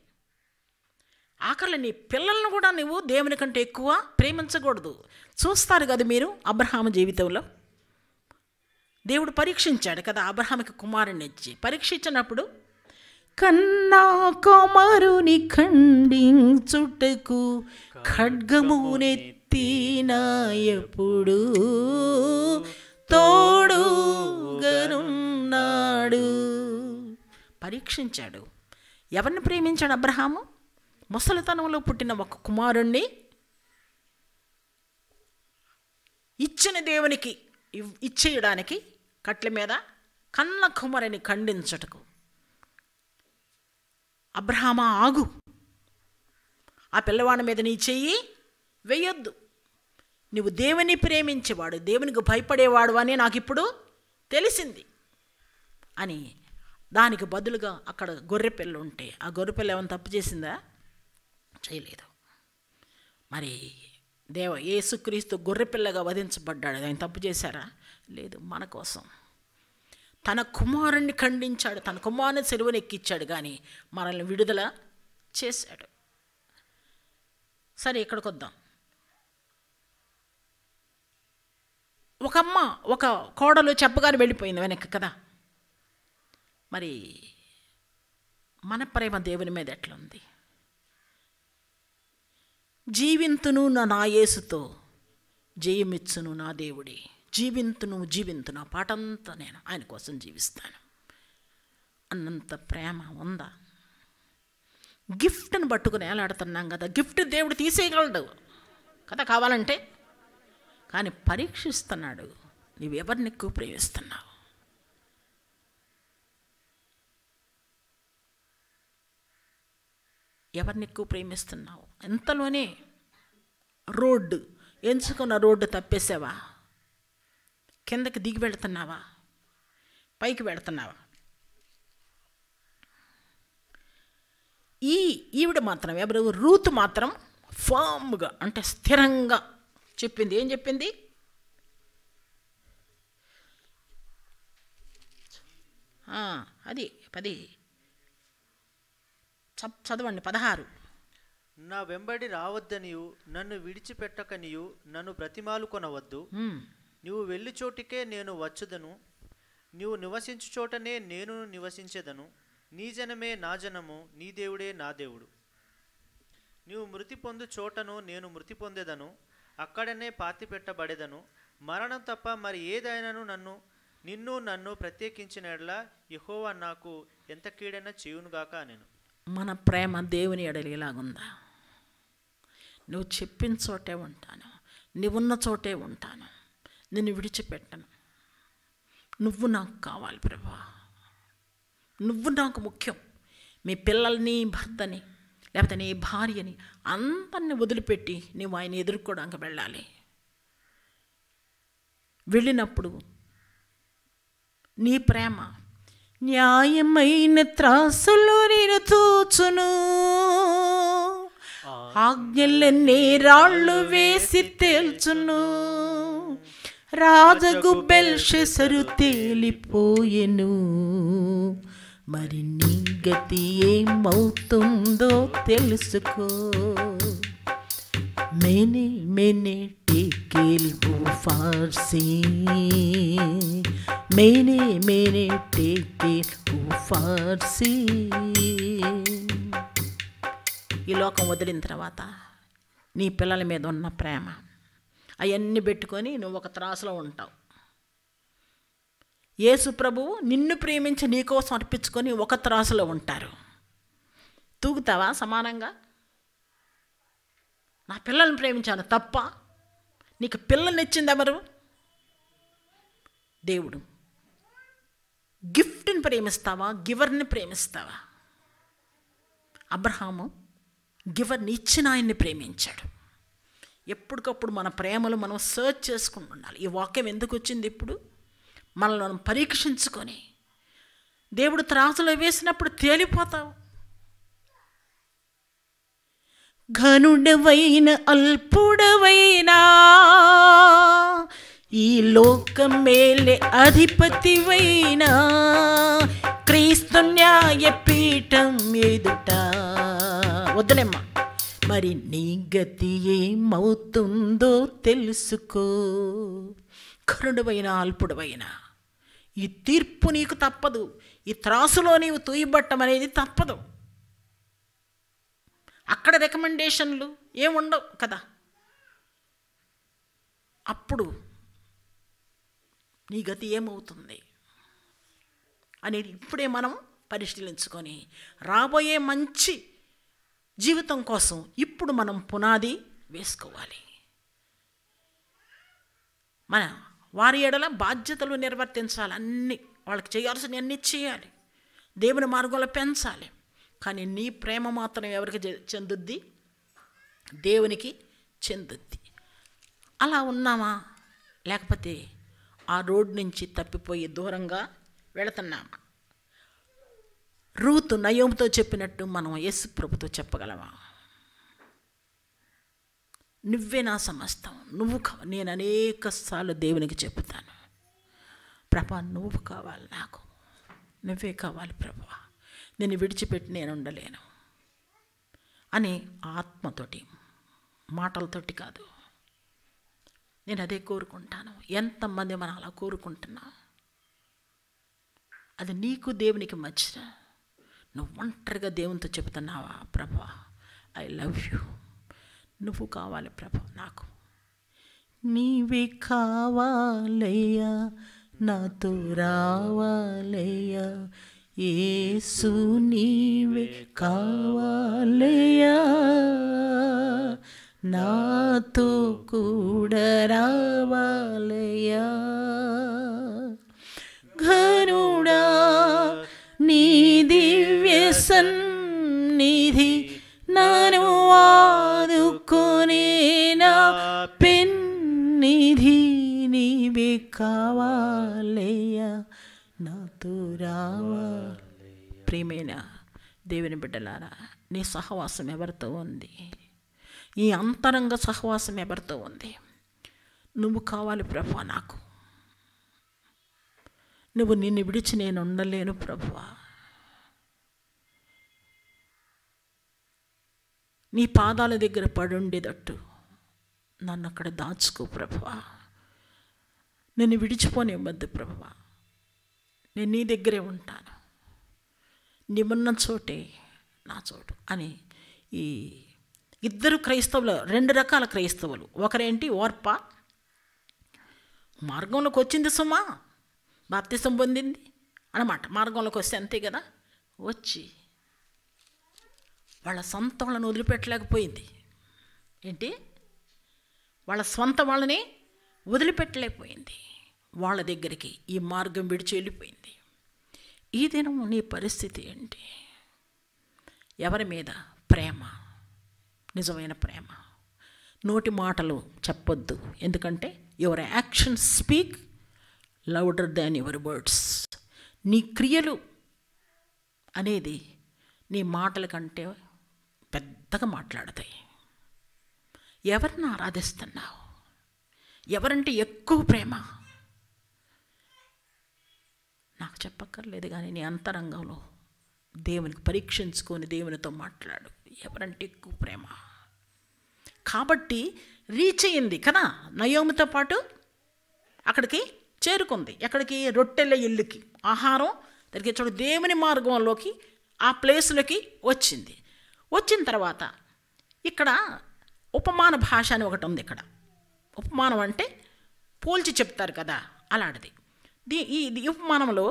ఆఖరి నీ పిల్లలను కూడా నువ్వు దేవుని కంటే ఎక్కువ ప్రేమించకూడదు. చూస్తారు కదా మీరు అబ్రహాము జీవితంలో దేవుడు పరీక్షించాడు కదా, అబ్రహాముకి కుమారుని ఇచ్చి పరీక్షించినప్పుడు కన్నా కుమారుని ఖండించుటకు ఖడ్గమునెత్తిన ఎప్పుడు తోడుగనున్నాడు. పరీక్షించాడు. ఎవరిని ప్రేమించాడు అబ్రహాము? ముసలితనంలో పుట్టిన ఒక కుమారుణ్ణి ఇచ్చిన దేవునికి ఇచ్చేయడానికి కట్ల మీద కన్న కుమారుని ఖండించుటకు. అబ్రహామా ఆగు, ఆ పిల్లవాడి మీద నీ చెయ్యి వేయొద్దు, నువ్వు దేవుని ప్రేమించేవాడు, దేవునికి భయపడేవాడు అని నాకు ఇప్పుడు తెలిసింది అని. దానికి బదులుగా అక్కడ గొర్రెపిల్ల ఉంటే ఆ గొర్రెపిల్ల ఏమైనా తప్పు చేసిందా? చేయలేదు. మరి యేసుక్రీస్తు గొర్రెపిల్లగా వధించబడ్డాడు, ఆయన తప్పు చేశారా? లేదు. మన కోసం తన కుమారుణ్ణి ఖండించాడు, తన కుమారుని సెలువుని ఎక్కించాడు, కానీ మనల్ని విడుదల చేశాడు. సరే, ఇక్కడికి వద్దాం. ఒక అమ్మ ఒక కోడలు చెప్పగానే వెళ్ళిపోయింది వెనక్కి కదా. మరి మన ప్రేమ దేవుని మీద ఎట్లుంది? జీవింతును నా యేసుతో జయమిచ్చును నా దేవుడి, జీవింతును ఆ పాటంతా నేను ఆయన కోసం జీవిస్తాను అన్నంత ప్రేమ ఉందా? గిఫ్ట్ని పట్టుకుని ఏలాడుతున్నాం కదా, గిఫ్ట్ దేవుడు తీసేయగలడు కదా కావాలంటే, కానీ పరీక్షిస్తున్నాడు. నువ్వెవరిని ఎక్కువ ప్రేమిస్తున్నావు? ఎవరిని ఎక్కువ ప్రేమిస్తున్నావు? ఎంతలోనే రోడ్డు ఎంచుకున్న రోడ్డు తప్పేసావా? కిందకి దిగి వెళుతున్నావా? పైకి వెళుతున్నావా? ఈవిడ మాత్రం ఎవరు? రూతు మాత్రం ఫామ్గా అంటే స్థిరంగా చెప్పింది. ఏం చెప్పింది? అది 10 చదవండి. 16. నా వెంబడి రావద్దనియు నన్ను విడిచిపెట్టకనియు నన్ను బ్రతిమాలు కొనవద్దు. నీవు వెళ్ళి చోటికే నేను వచ్చుదను, నీవు నివసించు చోటనే నేను నివసించెదను. నీ జనమే నా జనము, నీ దేవుడే నా దేవుడు. నీవు మృతి పొందు చోటను నేను మృతి పొందేదను, అక్కడనే పాతి పెట్టబడేదను. మరణం తప్ప మరి ఏదైనాను నన్ను ప్రత్యేకించిన ఎడల యెహోవా నాకు ఎంత కీడైనా చేయునుగాక నేను. మన ప్రేమ దేవుని ఎడల ఇలాగుందా? నువ్వు చెప్పిన చోటే ఉంటాను, నువ్వున్న చోటే ఉంటాను, నిన్ను విడిచిపెట్టను, నువ్వు నాకు కావాలి ప్రభా, నువ్వు నాకు ముఖ్యం. మీ పిల్లల్ని, భర్తని, లేకపోతే నీ భార్యని అందరిని వదిలిపెట్టి నువ్వు ఆయన ఎదుర్కోవడానికి వెళ్ళాలి. వెళ్ళినప్పుడు నీ ప్రేమ న్యాయమైన త్రాసులో నేను తూచును, ఆజ్ఞలన్నీ రాళ్ళు వేసి తేల్చును. రాజగు బెల్షెసరు తేలిపోయెను, మరి నీ గతి ఏమవుతుందో తెలుసుకో. मैंने मैंने टेकेल वो फारसी, मैंने मैंने टेकेल वो फारसी. ఈ లోకం వదిలిన తర్వాత నీ పిల్లల మీద ఉన్న ప్రేమ అవన్నీ పెట్టుకొని నువ్వు ఒక త్రాసులో ఉంటావు. యేసు ప్రభువు నిన్ను ప్రేమించి నీకోసం అర్పించుకొని ఒక త్రాసులో ఉంటారు. తూగుతావా సమానంగా? నా పిల్లల్ని ప్రేమించాను తప్ప? నీకు పిల్లల్ని ఇచ్చింది ఎవరు? దేవుడు. గిఫ్ట్ని ప్రేమిస్తావా, గివర్ని ప్రేమిస్తావా? అబ్రహాము గివర్ని ఇచ్చిన ఆయన్ని ప్రేమించాడు. ఎప్పటికప్పుడు మన ప్రేమలు మనం సర్చ్ చేసుకుని ఉండాలి. ఈ వాక్యం ఎందుకు వచ్చింది? ఇప్పుడు మనల్ని మనం పరీక్షించుకొని దేవుడు త్రాసులో వేసినప్పుడు తేలిపోతావు. ఘనుడవైన అల్పుడవైనా ఈ లోకం మేలే అధిపతివైనా క్రీస్తు న్యాయ పీఠం ఎదుట. వద్దులేమ్మా. మరి నీ గతి ఏమవుతుందో తెలుసుకో. కరుడువైన అల్పుడవైన ఈ తీర్పు నీకు తప్పదు. ఈ త్రాసులో నీవు తూయబట్టం అనేది తప్పదు. అక్కడ రికమెండేషన్లు ఏముండవు కదా. అప్పుడు నీ గతి ఏమవుతుంది అనేది ఇప్పుడే మనం పరిశీలించుకొని రాబోయే మంచి జీవితం కోసం ఇప్పుడు మనం పునాది వేసుకోవాలి. మన వారి ఎడల బాధ్యతలు నిర్వర్తించాలి. అన్నీ వాళ్ళకి చేయాల్సిన అన్నీ చేయాలి. దేవుని మార్గంలో పెంచాలి. కానీ నీ ప్రేమ మాత్రం ఎవరికి చెందుద్ది? దేవునికి చెందుద్ది. అలా ఉన్నామా? లేకపోతే ఆ రోడ్ నుంచి తప్పిపోయి దూరంగా వెళుతున్నామా? రూతు నయోముతో చెప్పినట్టు మనం యేసు ప్రభుతో చెప్పగలమా? నువ్వే నా సమస్తం, నువ్వు నేను అనేక సార్లు దేవునికి చెప్తాను, ప్రభా నువ్వు కావాలి, నాకు నువ్వే కావాలి ప్రభా, నేను విడిచిపెట్టి నేను ఉండలేను అని ఆత్మతోటి, మాటలతోటి కాదు. నేను అదే కోరుకుంటాను. ఎంతమంది మనం అలా కోరుకుంటున్నాం? అది నీకు దేవునికి మధ్య నువ్వు ఒంటరిగా దేవునితో చెబుతున్నావా? ప్రభా ఐ లవ్ యూ, నువ్వు కావాలి ప్రభా, నాకు నీవే కావాలయ్యా, నాతో రావాలయ్యా, యేసు నీవే కావాలయ్యా, నాతో కూడా రావాలయ్యా. ఘనుడా నీ దివ్య సన్నిధి నన్ను ఆదుకొనే నా పెన్నిధి, నీవే కావాలయ్యా, నాతో రావాలి. ప్రియమైన దేవుని బిడ్డలారా, నీ సహవాసం ఎవరితో ఉంది? ఈ అంతరంగ సహవాసం ఎవరితో ఉంది? నువ్వు కావాలి ప్రభా నాకు, నువ్వు నిన్ను విడిచి నేను ఉండలేను ప్రభువా, నీ పాదాల దగ్గర పడుండేటట్టు నన్ను అక్కడ దాచుకో ప్రభువా, నిన్ను విడిచిపోనివ్వద్దు ప్రభువా, నేను నీ దగ్గరే ఉంటాను, నీవున్న చోటే నా చోటు అని. ఈ ఇద్దరు క్రైస్తవులు, రెండు రకాల క్రైస్తవులు. ఒకరేంటి ఓర్ప, మార్గంలోకి వచ్చింది సుమా, బాప్తిసం పొందింది అన్నమాట, మార్గంలోకి వస్తే అంతే కదా, వచ్చి వాళ్ళ సొంత వాళ్ళని వదిలిపెట్టలేకపోయింది. ఏంటి? వాళ్ళ సొంత వాళ్ళని వదిలిపెట్టలేకపోయింది. వాళ్ళ దగ్గరికి ఈ మార్గం విడిచి వెళ్ళిపోయింది. ఈ దినం నీ పరిస్థితి ఏంటి? ఎవరి మీద ప్రేమ? నిజమైన ప్రేమ. నోటి మాటలు చెప్పొద్దు, ఎందుకంటే your actions speak louder than your words. నీ క్రియలు అనేది నీ మాటల కంటే పెద్దగా మాట్లాడతాయి. ఎవరిని ఆరాధిస్తున్నావు? ఎవరంటే ఎక్కువ ప్రేమ? నాకు చెప్పక్కర్లేదు, కానీ నీ అంతరంగంలో దేవునికి పరీక్షించుకొని దేవునితో మాట్లాడు. ఎవరంటే ఎక్కువ ప్రేమ? కాబట్టి రీచ్ అయ్యింది కదా, నయోమితో పాటు అక్కడికి చేరుకుంది. ఎక్కడికి? రొట్టెల ఇల్లుకి, ఆహారం దగ్గరికి చూడు, దేవుని మార్గంలోకి, ఆ ప్లేస్లోకి వచ్చింది. వచ్చిన తర్వాత ఇక్కడ ఉపమాన భాష అని ఒకటి ఉంది. ఇక్కడ ఉపమానం అంటే పోల్చి చెప్తారు కదా, అలాంటిది. ఈ ఉపమానంలో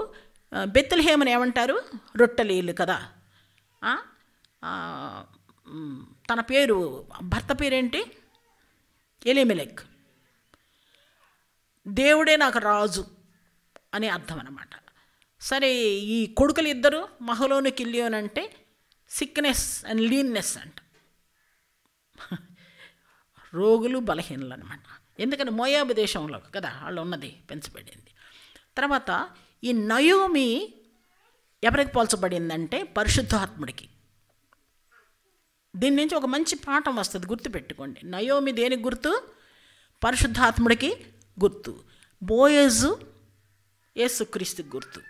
బెత్లెహేముని ఏమంటారు? రొట్టెల ఇల్లు కదా. తన పేరు, భర్త పేరేంటి? ఎలీమెలెక్. దేవుడే నాకు రాజు అని అర్థం అన్నమాట. సరే, ఈ కొడుకులు ఇద్దరు మహలోను కిల్లియోన్ అంటే సిక్నెస్ అండ్ లీన్నెస్ అంట, రోగులు బలహీనలు అనమాట. ఎందుకంటే మోయాబు దేశంలో కదా వాళ్ళు ఉన్నది, పెంచబడింది. తర్వాత ఈ నయోమి ఎవరికి పోల్చబడిందంటే పరిశుద్ధాత్ముడికి. దీని నుంచి ఒక మంచి పాఠం వస్తుంది, గుర్తుపెట్టుకోండి. నయోమి దేనికి గుర్తు? పరిశుద్ధాత్ముడికి గుర్తు. బోయజు యేసుక్రీస్తుకి గుర్తు.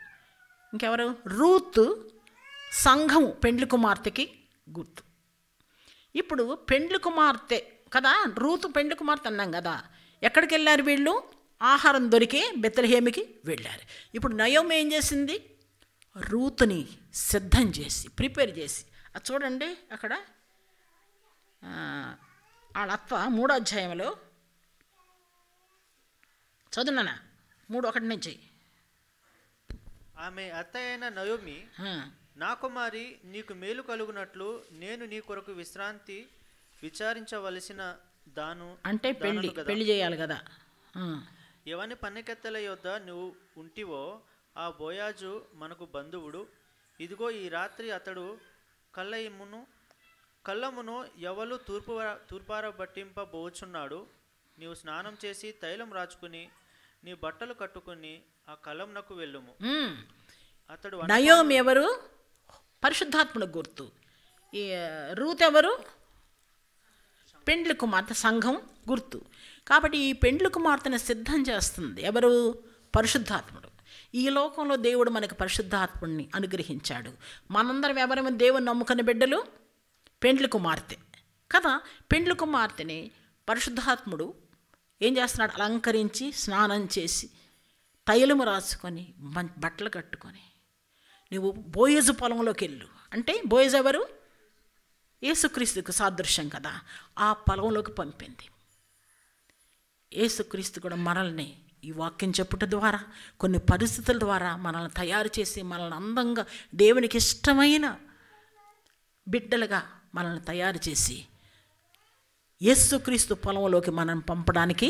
ఇంకెవరు? రూతు సంఘము పెండ్లి కుమార్తెకి గుర్తు. ఇప్పుడు పెండ్లి కుమార్తె కదా, రూతు పెండ్లి కుమార్తె అన్నాం కదా. ఎక్కడికి వెళ్ళారు వీళ్ళు? ఆహారం దొరికి బెత్లెహేముకి వెళ్ళారు. ఇప్పుడు నయోమి ఏం చేసింది? రూతుని సిద్ధం చేసి ప్రిపేర్ చేసి, అది చూడండి అక్కడ వాళ్ళ అత్త 3వ అధ్యాయంలో చదువునా 3:1 నుంచి. ఆమె అత్త అయిన నయోమి, నా కుమారి, నీకు మేలు కలుగునట్లు నేను నీ కొరకు విశ్రాంతి విచారించవలసిన దాను. అంటే పెళ్లి చేయాలి కదా. ఎవని పన్నెకెత్తల యొద్ద నువ్వు ఉంటివో ఆ బోయాజు మనకు బంధువుడు. ఇదిగో ఈ రాత్రి అతడు కళ్ళమును ఎవలు తూర్పార బట్టింపబోచున్నాడు. నీవు స్నానం చేసి తైలం రాచుకుని నీ బట్టలు కట్టుకుని ఆ కళ్ళమునకు వెళ్ళుము. అతడు నయోమి ఎవరు? పరిశుద్ధాత్మను గుర్తు. ఈ రూత్ ఎవరు? పెండ్లి కుమార్తె, సంఘం గుర్తు. కాబట్టి ఈ పెండ్లి కుమార్తెను సిద్ధం చేస్తుంది ఎవరు? పరిశుద్ధాత్ముడు. ఈ లోకంలో దేవుడు మనకి పరిశుద్ధాత్ముడిని అనుగ్రహించాడు. మనందరం ఎవరైనా దేవుని నమ్ముకునే బిడ్డలు పెండ్లి కుమార్తె కదా. పెండ్లి కుమార్తెని పరిశుద్ధాత్ముడు ఏం చేస్తున్నాడు? అలంకరించి స్నానం చేసి తైలము రాసుకొని బట్టలు కట్టుకొని నువ్వు బోయజు పొలంలోకి వెళ్ళు అంటే, బోయజు ఎవరు? యేసుక్రీస్తుకు సాదృశ్యం కదా. ఆ పొలంలోకి పంపింది. యేసుక్రీస్తు కూడా మనల్ని ఈ వాక్యం చెప్పుట ద్వారా, కొన్ని పరిస్థితుల ద్వారా మనల్ని తయారు చేసి, మనల్ని అందంగా దేవునికి ఇష్టమైన బిడ్డలుగా మనల్ని తయారు చేసి యేసుక్రీస్తు పొలంలోకి మనం పంపడానికి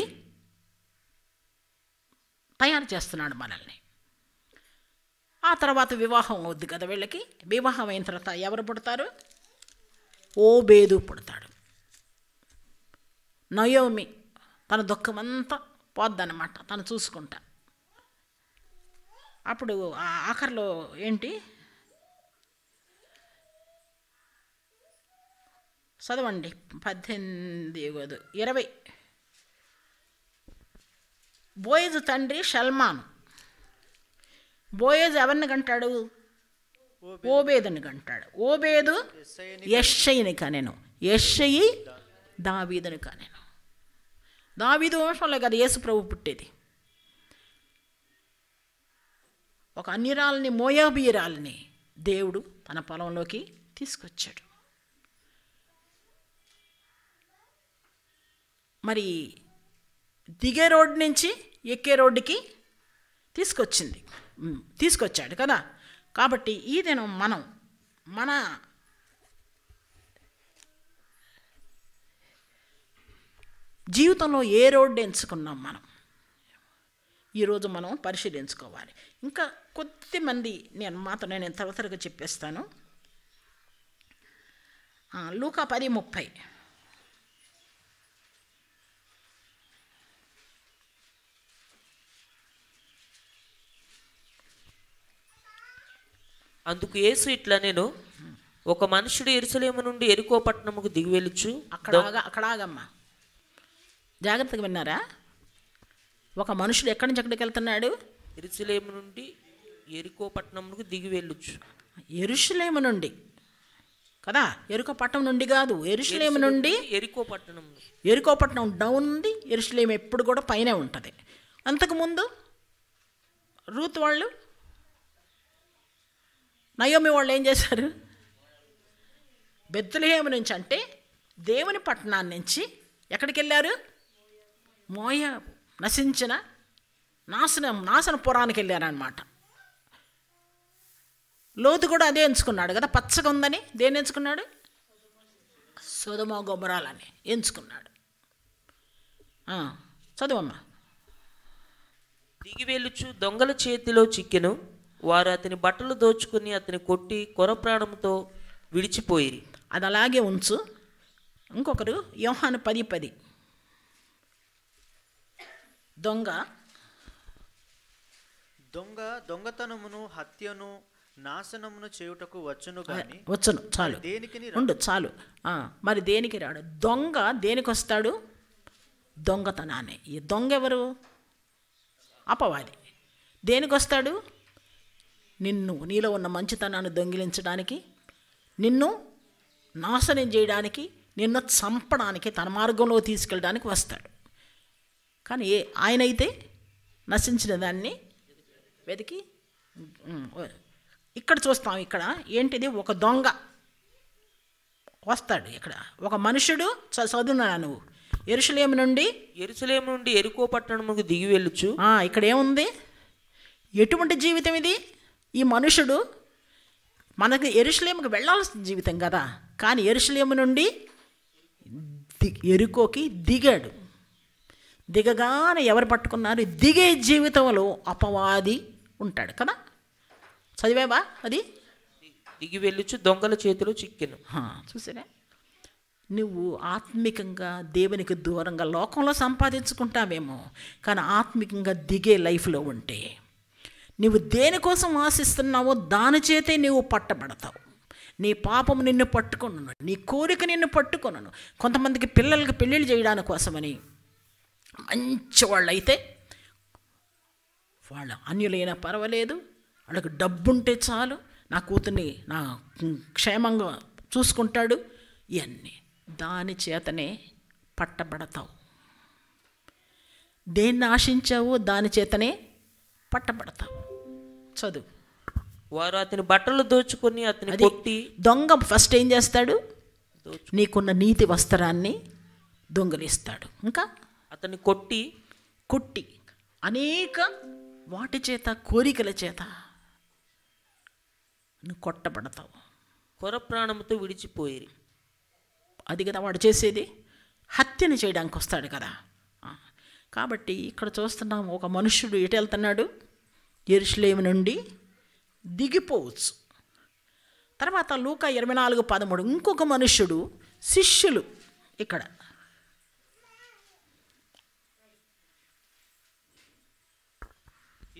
తయారు చేస్తున్నాడు మనల్ని. ఆ తర్వాత వివాహం అవుద్ది కదా వీళ్ళకి. వివాహం అయిన తర్వాత ఎవరు పుడతారు? ఓబేదు పుడతాడు. నయోమి తన దుఃఖమంతా పోద్దన్నమాట, తను చూసుకుంటా. అప్పుడు ఆఖరిలో ఏంటి చదవండి, 18:20. బోయజు తండ్రి షల్మాను. బోయజు ఎవరిని కంటాడు? ఓబేదుని కంటాడు. ఓబేదు యెష్షయిని కనెను. యెష్షయి దావీదుని కనెను. దావీదు వంశంలో కదా యేసు ప్రభు పుట్టేది. ఒక అన్యురాలని, మోయాబీయురాలని దేవుడు తన పొలంలోకి తీసుకొచ్చాడు. మరి దిగే రోడ్డు నుంచి ఎక్కే రోడ్డుకి తీసుకొచ్చాడు కదా. కాబట్టి ఈ దినం మన జీవితంలో ఏ రోడ్డు ఎంచుకున్నాం మనం ఈరోజు మనం పరిశీలించుకోవాలి. ఇంకా కొద్దిమంది నేను త్వరగా చెప్పేస్తాను. లూకా 10:30. అందుకు యేసు ఇట్లా, నేను ఒక మనుషుడు యెరూషలేము నుండి యెరికో పట్టణముకు దిగి వెళ్ళుచు. అక్కడాగమ్మా, జాగ్రత్తగా విన్నారా? ఒక మనుషుడు ఎక్కడి నుంచి ఎక్కడికి వెళ్తున్నాడు? యెరూషలేము నుండి యెరికో పట్టణముకు దిగి వెళ్ళుచు. యెరూషలేము నుండి కదా, యెరికో పట్టణం నుండి కాదు, యెరూషలేము నుండి యెరికో పట్టణం డౌన్ ఉంది. యెరూషలేము ఎప్పుడు కూడా పైనే ఉంటుంది. అంతకుముందు రూత్ వాళ్ళు, నయోమి వాళ్ళు ఏం చేశారు? బెత్లెహేము నుంచి అంటే దేవుని పట్టణాన్ని నుంచి ఎక్కడికి వెళ్ళారు? మోయాబు, నశించిన నాశనపురానికి వెళ్ళారనమాట. లోతు కూడా అదే ఎంచుకున్నాడు కదా, పచ్చగా ఉందని. దేన్ని ఎంచుకున్నాడు? సొదొమ గొమొరాలని ఎంచుకున్నాడు. చదువమ్మా. దిగి వెళ్ళుచు దొంగల చేతిలో చిక్కెను. వారు అతని బట్టలు దోచుకుని అతని కొట్టి కొర ప్రాణంతో విడిచిపోయిరి. అది అలాగే ఉంచు. ఇంకొకరు యోహాను 10:10. దొంగతనమును, హత్యను, నాశనమును చేయుటకు వచ్చును చాలు ఉండు చాలు. మరి దేనికి రాడు? దొంగ దేనికి వస్తాడు? దొంగతనాన్ని. ఈ దొంగ ఎవరు? అపవాది. దేనికి వస్తాడు? నీలో ఉన్న మంచితనాన్ని దొంగిలించడానికి, నిన్ను నాశనం చేయడానికి, నిన్ను చంపడానికి, తన మార్గంలో తీసుకెళ్ళడానికి వస్తాడు. కానీ ఆయన అయితే నశించిన దాన్ని వెతికి, ఇక్కడ చూస్తాం. ఇక్కడ ఏంటిది? ఒక దొంగ వస్తాడు. ఇక్కడ ఒక మనుషుడు, చదువునా నువ్వు, యెరూషలేము నుండి ఎరికో పట్టణముకు దిగి వెళ్ళుచు. ఇక్కడ ఏముంది? ఎటువంటి జీవితం ఇది? ఈ మనుషుడు మనకి యెరూషలేముకి వెళ్ళాల్సిన జీవితం కదా, కానీ యెరూషలేము నుండి ఎరికోకి దిగాడు. దిగగానే ఎవరు పట్టుకున్నారు? దిగే జీవితంలో అపవాది ఉంటాడు కదా. చదివేవా అది? దిగి వెళ్ళుచు దొంగల చేతిలో చిక్కెను. చూసారా? నువ్వు ఆత్మికంగా దేవునికి దూరంగా లోకంలో సంపాదించుకుంటావేమో, కానీ ఆత్మికంగా దిగే లైఫ్లో ఉంటే నువ్వు దేనికోసం ఆశిస్తున్నావో దాని చేతే నువ్వు పట్టబడతావు. నీ పాపం నిన్ను పట్టుకొను, నీ కోరిక నిన్ను పట్టుకొను. కొంతమందికి పిల్లలకి పెళ్ళిళ్ళు చేయడానికి కోసమని మంచి వాళ్ళు అయితే, వాళ్ళ అన్యులైనా పర్వాలేదు, వాళ్ళకి డబ్బుంటే చాలు, నా కూతుర్ని నా క్షేమంగా చూసుకుంటాడు, ఇవన్నీ దాని చేతనే పట్టబడతావు. దేన్ని ఆశించావో దాని చేతనే పట్టబడతావు. చదువు. వారు అతని బట్టలు దోచుకొని అతని కొట్టి. దొంగ ఫస్ట్ ఏం చేస్తాడు? నీకున్న నీతి వస్త్రాన్ని దొంగలిస్తాడు. ఇంకా అతన్ని కొట్టి అనేక వాటి చేత, కోరికల చేత నువ్వు కొట్టబడతావు. కొర ప్రాణంతో విడిచిపోయి. అది కదా వాడు చేసేది, హత్యను చేయడానికి వస్తాడు కదా. కాబట్టి ఇక్కడ చూస్తున్నాం, ఒక మనుష్యుడు ఎటు వెళ్తున్నాడు? యెరూషలేము నుండి దిగిపోవచ్చు. తర్వాత లూకా 24:13 ఇంకొక మనుష్యుడు, శిష్యులు ఇక్కడ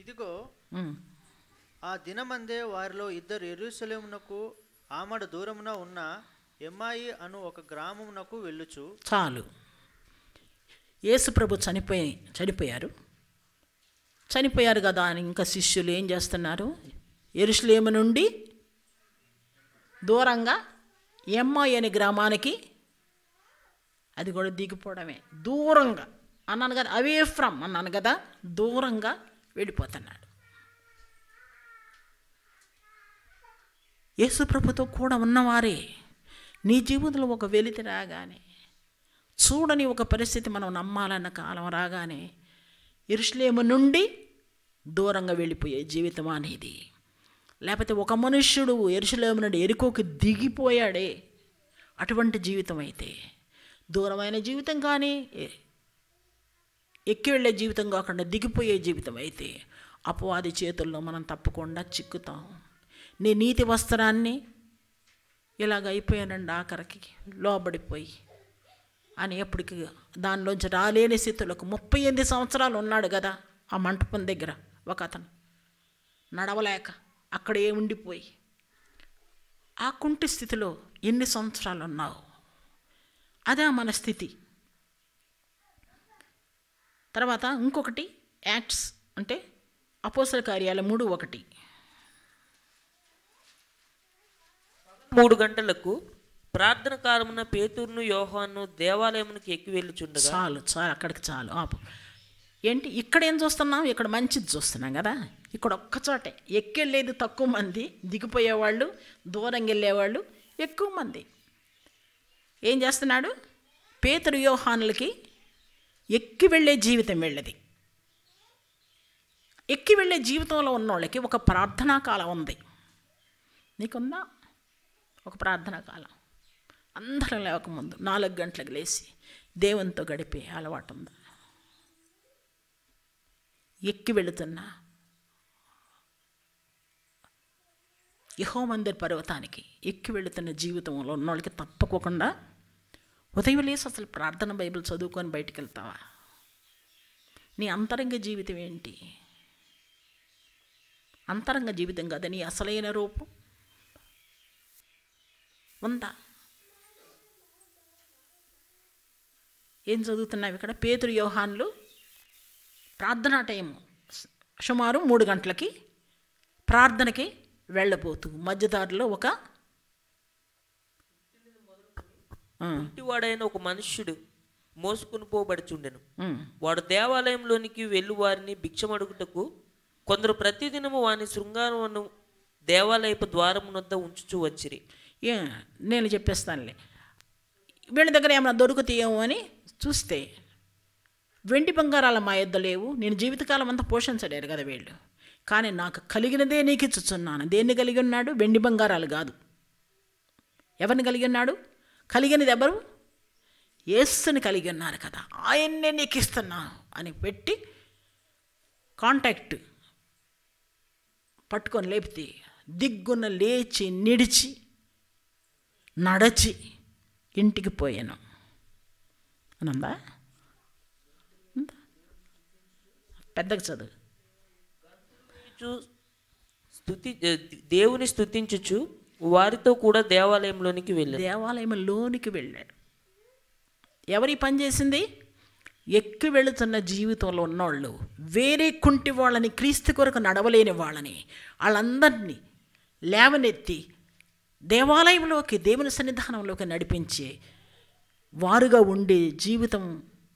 ఇదిగో ఆ దినమందే వారిలో ఇద్దరు యెరూషలేమునకు ఆమడ దూరమున ఉన్న ఎమ్మాయి అను ఒక గ్రామమునకు వెళ్ళుచు. చాలు. యేసు ప్రభు చనిపోయారు కదా అని ఇంకా శిష్యులు ఏం చేస్తున్నారు? యెరూషలేము నుండి దూరంగా ఎమ్మాయి అనే గ్రామానికి, అది కూడా దిగిపోవడమే, దూరంగా అన్నాను కదా, అవే ఫ్రమ్ అన్నాను కదా, దూరంగా వెళ్ళిపోతున్నాడు. యేసు ప్రభుతో కూడా ఉన్నవారే నీ జీవితంలో ఒక వెలితి రాగానే, చూడని ఒక పరిస్థితి మనం నమ్మాలన్న కాలం రాగానే యెరూషలేము నుండి దూరంగా వెళ్ళిపోయే జీవితం అనేది. లేకపోతే ఒక మనుష్యుడు యెరూషలేము నుండి ఎరికోకి దిగిపోయాడే, అటువంటి జీవితం అయితే, దూరమైన జీవితం కానీ ఎక్కి వెళ్ళే జీవితం కాకుండా దిగిపోయే జీవితం అయితే అపవాది చేతుల్లో మనం తప్పకుండా చిక్కుతాం. నీ నీతి వస్త్రాన్ని ఇలాగ అయిపోయానండి ఆఖరికి లోబడిపోయి అని ఎప్పటికి దానిలోంచి రాలేని స్థితులకు 38 సంవత్సరాలు ఉన్నాడు కదా ఆ మంటపం దగ్గర ఒక అతను, నడవలేక అక్కడే ఉండిపోయి ఆ కుంటి స్థితిలో ఎన్ని సంవత్సరాలు ఉన్నావు? అదే మన స్థితి. తర్వాత ఇంకొకటి యాక్ట్స్ అంటే అపోస్తల కార్యాలు 3:1. 3 గంటలకు ప్రార్థన కాలమున పేతురును యోహాను దేవాలయమునికి ఎక్కి వెళ్ళుచుండగా. చాలు అక్కడికి చాలు. ఏంటి ఇక్కడ ఏం చూస్తున్నాం? ఇక్కడ మంచిది చూస్తున్నాం కదా. ఇక్కడ ఒక్కచోటే ఎక్కెళ్ళేది తక్కువ మంది, దిగిపోయేవాళ్ళు, దూరంగా వెళ్ళేవాళ్ళు ఎక్కువ మంది. ఏం చేస్తున్నాడు? పేతురు యోహానులకి ఎక్కి వెళ్ళే జీవితం వెళ్ళేది. ఎక్కి వెళ్ళే జీవితంలో ఉన్నోళ్ళకి ఒక ప్రార్థనా కాలం ఉంది. నీకుందా ఒక ప్రార్థనా కాలం? అందరం లేవకముందు 4 గంటలకు లేచి దేవునితో గడిపే అలవాటు ఉందా? ఎక్కి వెళుతున్నా యెహోవా మందిర పర్వతానికి ఎక్కి వెళుతున్న జీవితంలో ఉన్నోళ్ళకి తప్పకుండా ఉదయం లేసి అసలు ప్రార్థన బైబిల్ చదువుకొని బయటికి వెళ్తావా? నీ అంతరంగ జీవితం ఏంటి? అంతరంగ జీవితం కదా నీ అసలైన రూపం ఉందా? ఏం చదువుతున్నావు ఇక్కడ? పేతురు యోహానులు ప్రార్థనా టైము సుమారు 3 గంటలకి ప్రార్థనకి వెళ్ళబోతూ మధ్యదారిలో ఒక ఇంటివాడైన ఒక మనుష్యుడు మోసుకుని పోబడుచుండెను. వాడు దేవాలయంలోనికి వెళ్ళి వారిని భిక్షమడుగుటకు కొందరు ప్రతిదినము వాని శృంగారమును దేవాలయపు ద్వారమునొద్ద ఉంచుచూ వచ్చిరి. నేను చెప్పేస్తానులే. వీళ్ళ దగ్గర ఏమైనా దొరుకుతాయేమో అని చూస్తే వెండి బంగారాల మా యొద్ద లేవు, నేను జీవితకాలం అంతా పోషించలేరు కదా వీళ్ళు, కానీ నాకు కలిగినదే నీకు ఇచ్చుచున్నాను. దేన్ని కలిగి ఉన్నాడు? వెండి బంగారాలు కాదు. ఎవరిని కలిగి ఉన్నాడు? కలిగినది ఎవరు? యేసుని కలిగి ఉన్నారు కదా, ఆయన్నే నీకు ఇస్తున్నాను అని పెట్టి కాంటాక్ట్ పట్టుకొని లేపితే దిగ్గున లేచి నిడిచి నడచి ఇంటికి పోయాను అనందా. పెద్దగా చదువు. దేవుని స్తుతించుచు వారితో కూడా దేవాలయంలోనికి వెళ్ళాడు. దేవాలయంలోనికి వెళ్ళాడు. ఎవరి పని చేసింది? ఎక్కి వెళుతున్న జీవితంలో ఉన్నవాళ్ళు, వేరే కుంటి వాళ్ళని, క్రీస్తు కొరకు నడవలేని వాళ్ళని, వాళ్ళందరినీ లేవనెత్తి దేవాలయంలోకి, దేవుని సన్నిధానంలోకి నడిపించే వారుగా ఉండే జీవితం.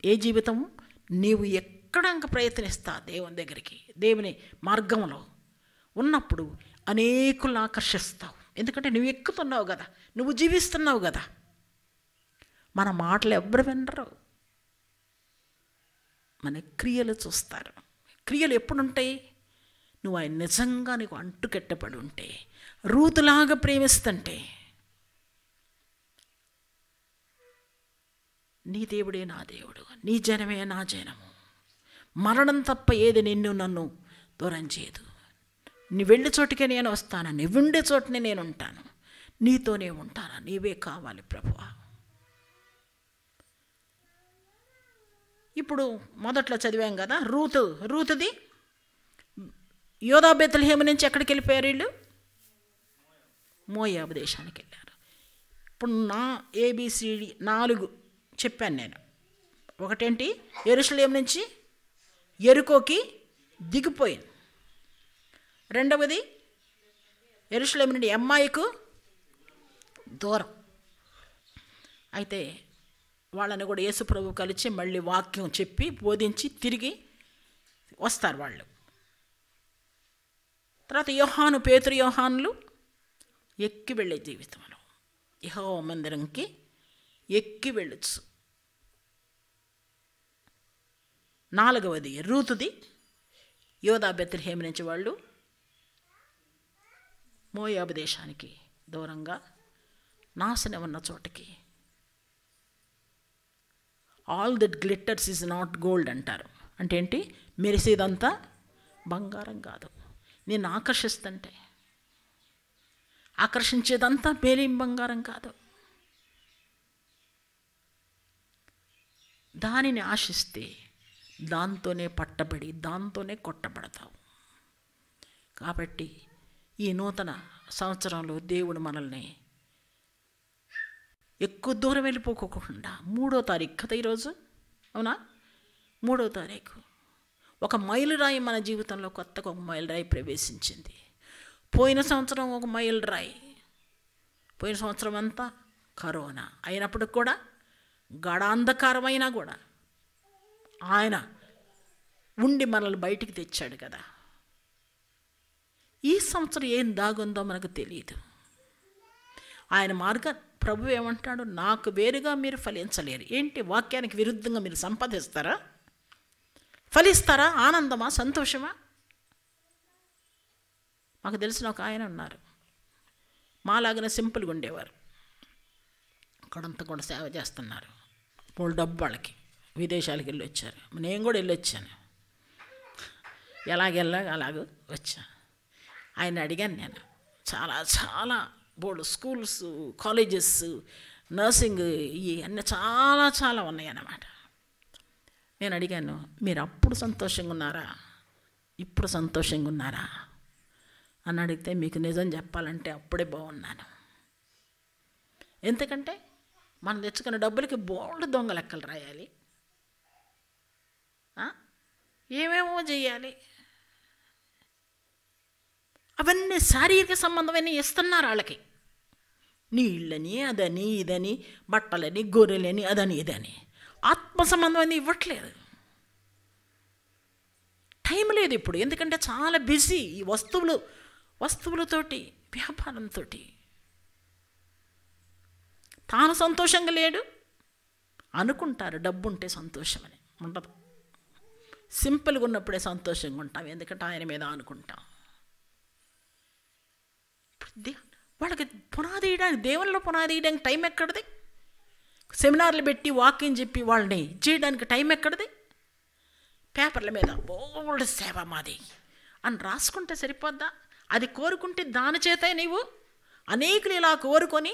ఏ జీవితం? నీవు ఎక్కడానికి ప్రయత్నిస్తా దేవుని దగ్గరికి, దేవుని మార్గంలో ఉన్నప్పుడు అనేకులను ఆకర్షిస్తావు. ఎందుకంటే నువ్వు ఎక్కుతున్నావు కదా, నువ్వు జీవిస్తున్నావు కదా. మన మాటలు ఎవరు వినరు, మన క్రియలు చూస్తారు. క్రియలు ఎప్పుడుంటాయి? నువ్వు ఆయన నిజంగా నీకు అంటుకెట్టబడి ఉంటే, రూతులాగా ప్రేమిస్తుంటే, నీ దేవుడే నా దేవుడు, నీ జనమే నా జనము, మరణం తప్ప ఏది నిన్ను నన్ను దూరం చేయదు. నీ వెళ్ళే చోటుకే నేను వస్తాను, నువ్వు ఉండే చోటనే నేను ఉంటాను, నీతోనే ఉంటాను, నీవే కావాలి ప్రభువా. ఇప్పుడు మొదట్లో చదివాం కదా, రూతుది యోధా బెత్లెహేము నుంచి ఎక్కడికి వెళ్ళిపోయారు వీళ్ళు? మోయాబు దేశానికి వెళ్ళారు. ఇప్పుడు నా ఏబిసిడి 4 చెప్పాను నేను. ఒకటేంటి? యెరూషలేము నుంచి యెరికోకి దిగిపోయింది. రెండవది యెరూషలేము నుండి ఎమ్మాయికు దూరం. అయితే వాళ్ళని కూడా యేసు ప్రభు కలిసి మళ్ళీ వాక్యం చెప్పి బోధించి తిరిగి వస్తారు వాళ్ళు. తర్వాత యోహాను, పేతురు, యోహానులు ఎక్కి వెళ్ళే జీవితంలో యెహోవా మందిరంకి ఎక్కి వెళ్ళొచ్చు. 4వది రూతుది యోధా బెత్లెహేము నుంచి వాళ్ళు మోయాబు దేశానికి దూరంగా నాశనం ఉన్న చోటకి. All that glitters is not gold అంటారు. అంటే ఏంటి? మెరిసేదంతా బంగారం కాదు. నేను ఆకర్షించేదంతా మేలేం బంగారం కాదు. దానిని ఆశిస్తే దాంతోనే పట్టబడి దాంతోనే కొట్టబడతావు. కాబట్టి ఈ నూతన సంవత్సరంలో దేవుడు మనల్ని ఎక్కువ దూరం వెళ్ళిపోకోకుండా 3వ తారీఖు కదా ఈరోజు, అవునా? 3వ తారీఖు ఒక మైలురాయి మన జీవితంలో కొత్తగా ఒక మైలురాయి ప్రవేశించింది. పోయిన సంవత్సరం ఒక మైలురాయి, పోయిన సంవత్సరం అంతా కరోనా అయినప్పటికి కూడా, గాఢాంధకారమైనా కూడా ఆయన ఉండి మనల్ని బయటికి తెచ్చాడు కదా. ఈ సంవత్సరం ఏం దాగుందో మనకు తెలియదు. ఆయన మార్గం ప్రభు ఏమంటాడు? నాకు వేరుగా మీరు ఫలించలేరు. ఏంటి? వాక్యానికి విరుద్ధంగా మీరు సంపాదిస్తారా? ఫలిస్తారా? ఆనందమా? సంతోషమా? మాకు తెలిసిన ఒక ఆయన ఉన్నారు, మాలాగానే సింపుల్గా ఉండేవారు. అక్కడంతా కూడా సేవ చేస్తున్నారు. వాళ్ళు డబ్బు వాళ్ళకి విదేశాలకు వెళ్ళి వచ్చారు. నేను కూడా వెళ్ళి వచ్చాను. అలాగ వచ్చాను. ఆయన అడిగాను నేను, చాలా బోర్డు స్కూల్స్, కాలేజెస్, నర్సింగ్ ఇవన్నీ చాలా ఉన్నాయన్నమాట. నేను అడిగాను, మీరు అప్పుడు సంతోషంగా ఉన్నారా, ఇప్పుడు సంతోషంగా ఉన్నారా అని అడిగితే, మీకు నిజం చెప్పాలంటే అప్పుడే బాగున్నాను. ఎందుకంటే మనం తెచ్చుకున్న డబ్బులకి బోల్డ్ దొంగ లెక్కలు రాయాలి, ఏమేమో చెయ్యాలి. అవన్నీ శారీరక సంబంధమని ఇస్తున్నారు వాళ్ళకి. నీళ్ళని, అదని, ఇదని, బట్టలని, గొర్రెలని, అదని, ఇదని. ఆత్మ సంబంధమని ఇవ్వట్లేదు. టైం లేదు ఇప్పుడు, ఎందుకంటే చాలా బిజీ ఈ వస్తువులతోటి, వ్యాపారంతో. తాను సంతోషంగా లేడు అనుకుంటారు. డబ్బు ఉంటే సంతోషం అని ఉండదు. సింపుల్గా ఉన్నప్పుడే సంతోషంగా ఉంటాం, ఎందుకంటే ఆయన మీద అనుకుంటాం. వాళ్ళకి పునాది వేయడానికి, దేవుళ్ళలో పునాది వేయడానికి టైం ఎక్కడిది? సెమినార్లు పెట్టి వాకింగ్ చెప్పి వాళ్ళని చేయడానికి టైం ఎక్కడిది? పేపర్ల మీద బోల్డ్ సేవ మాది అని రాసుకుంటే సరిపోద్దా? అది కోరుకుంటే దాని చేతే నీవు అనేకులు ఇలా కోరుకొని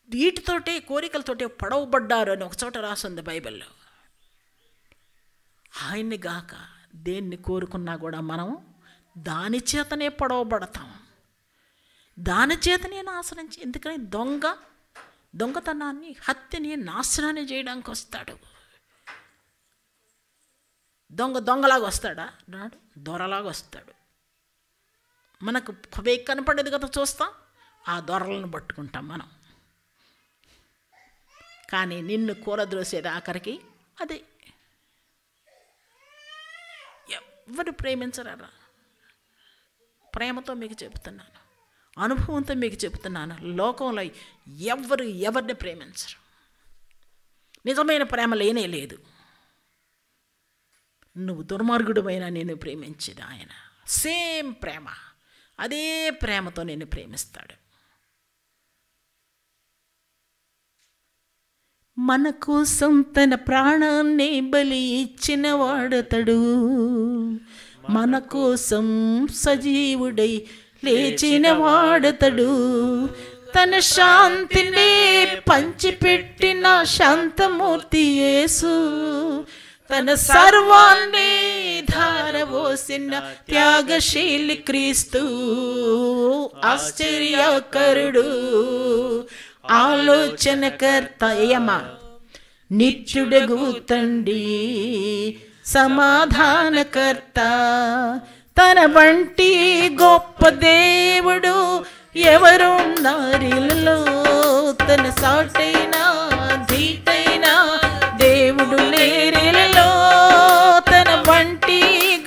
వీటితోటే, కోరికలతోటే పొడవబడ్డారు అని ఒకచోట రాసింది బైబిల్లో. ఆయన్ని గాక దేన్ని కోరుకున్నా కూడా మనం దాని చేతనే పొడవబడతాం, దాని చేతనే నాశనం. ఎందుకని దొంగతనాన్ని, హత్యని, నాశనాన్ని చేయడానికి వస్తాడు. దొంగలాగా వస్తాడా? రాడు, దొరలాగా వస్తాడు. మనకు కనపడేది కదా చూస్తాం, ఆ దొరలను పట్టుకుంటాం మనం. కానీ నిన్ను కూరద్రోసేది ఆఖరికి అదే. ఎవరు ప్రేమించరా? ప్రేమతో మీకు చెబుతున్నాను, అనుభవంతో మీకు చెబుతున్నాను. లోకంలో ఎవరిని ప్రేమించరు. నిజమైన ప్రేమ లేనే లేదు. నువ్వు దుర్మార్గుడుమైనా నేను ప్రేమించేది ఆయన. సేమ్ ప్రేమ, అదే ప్రేమతో నేను ప్రేమిస్తాడు. మన కోసం తన ప్రాణాన్ని బలి ఇచ్చిన వాడతడు, మన కోసం సజీవుడై లేచిన వాడతడు. తన శాంతిని పంచిపెట్టిన శాంతమూర్తి యేసు, తన సర్వాన్ని ధారవోసిన త్యాగశీలి క్రీస్తు. ఆశ్చర్యకరుడు, ఆలోచనకర్త, నిత్యుడగు తండ్రి, సమాధానకర్త. తన వంటి గొప్ప దేవుడు ఎవరున్నారిలో? తన సాటైనా ధీటైనా దేవుడు లేరిలో. తన వంటి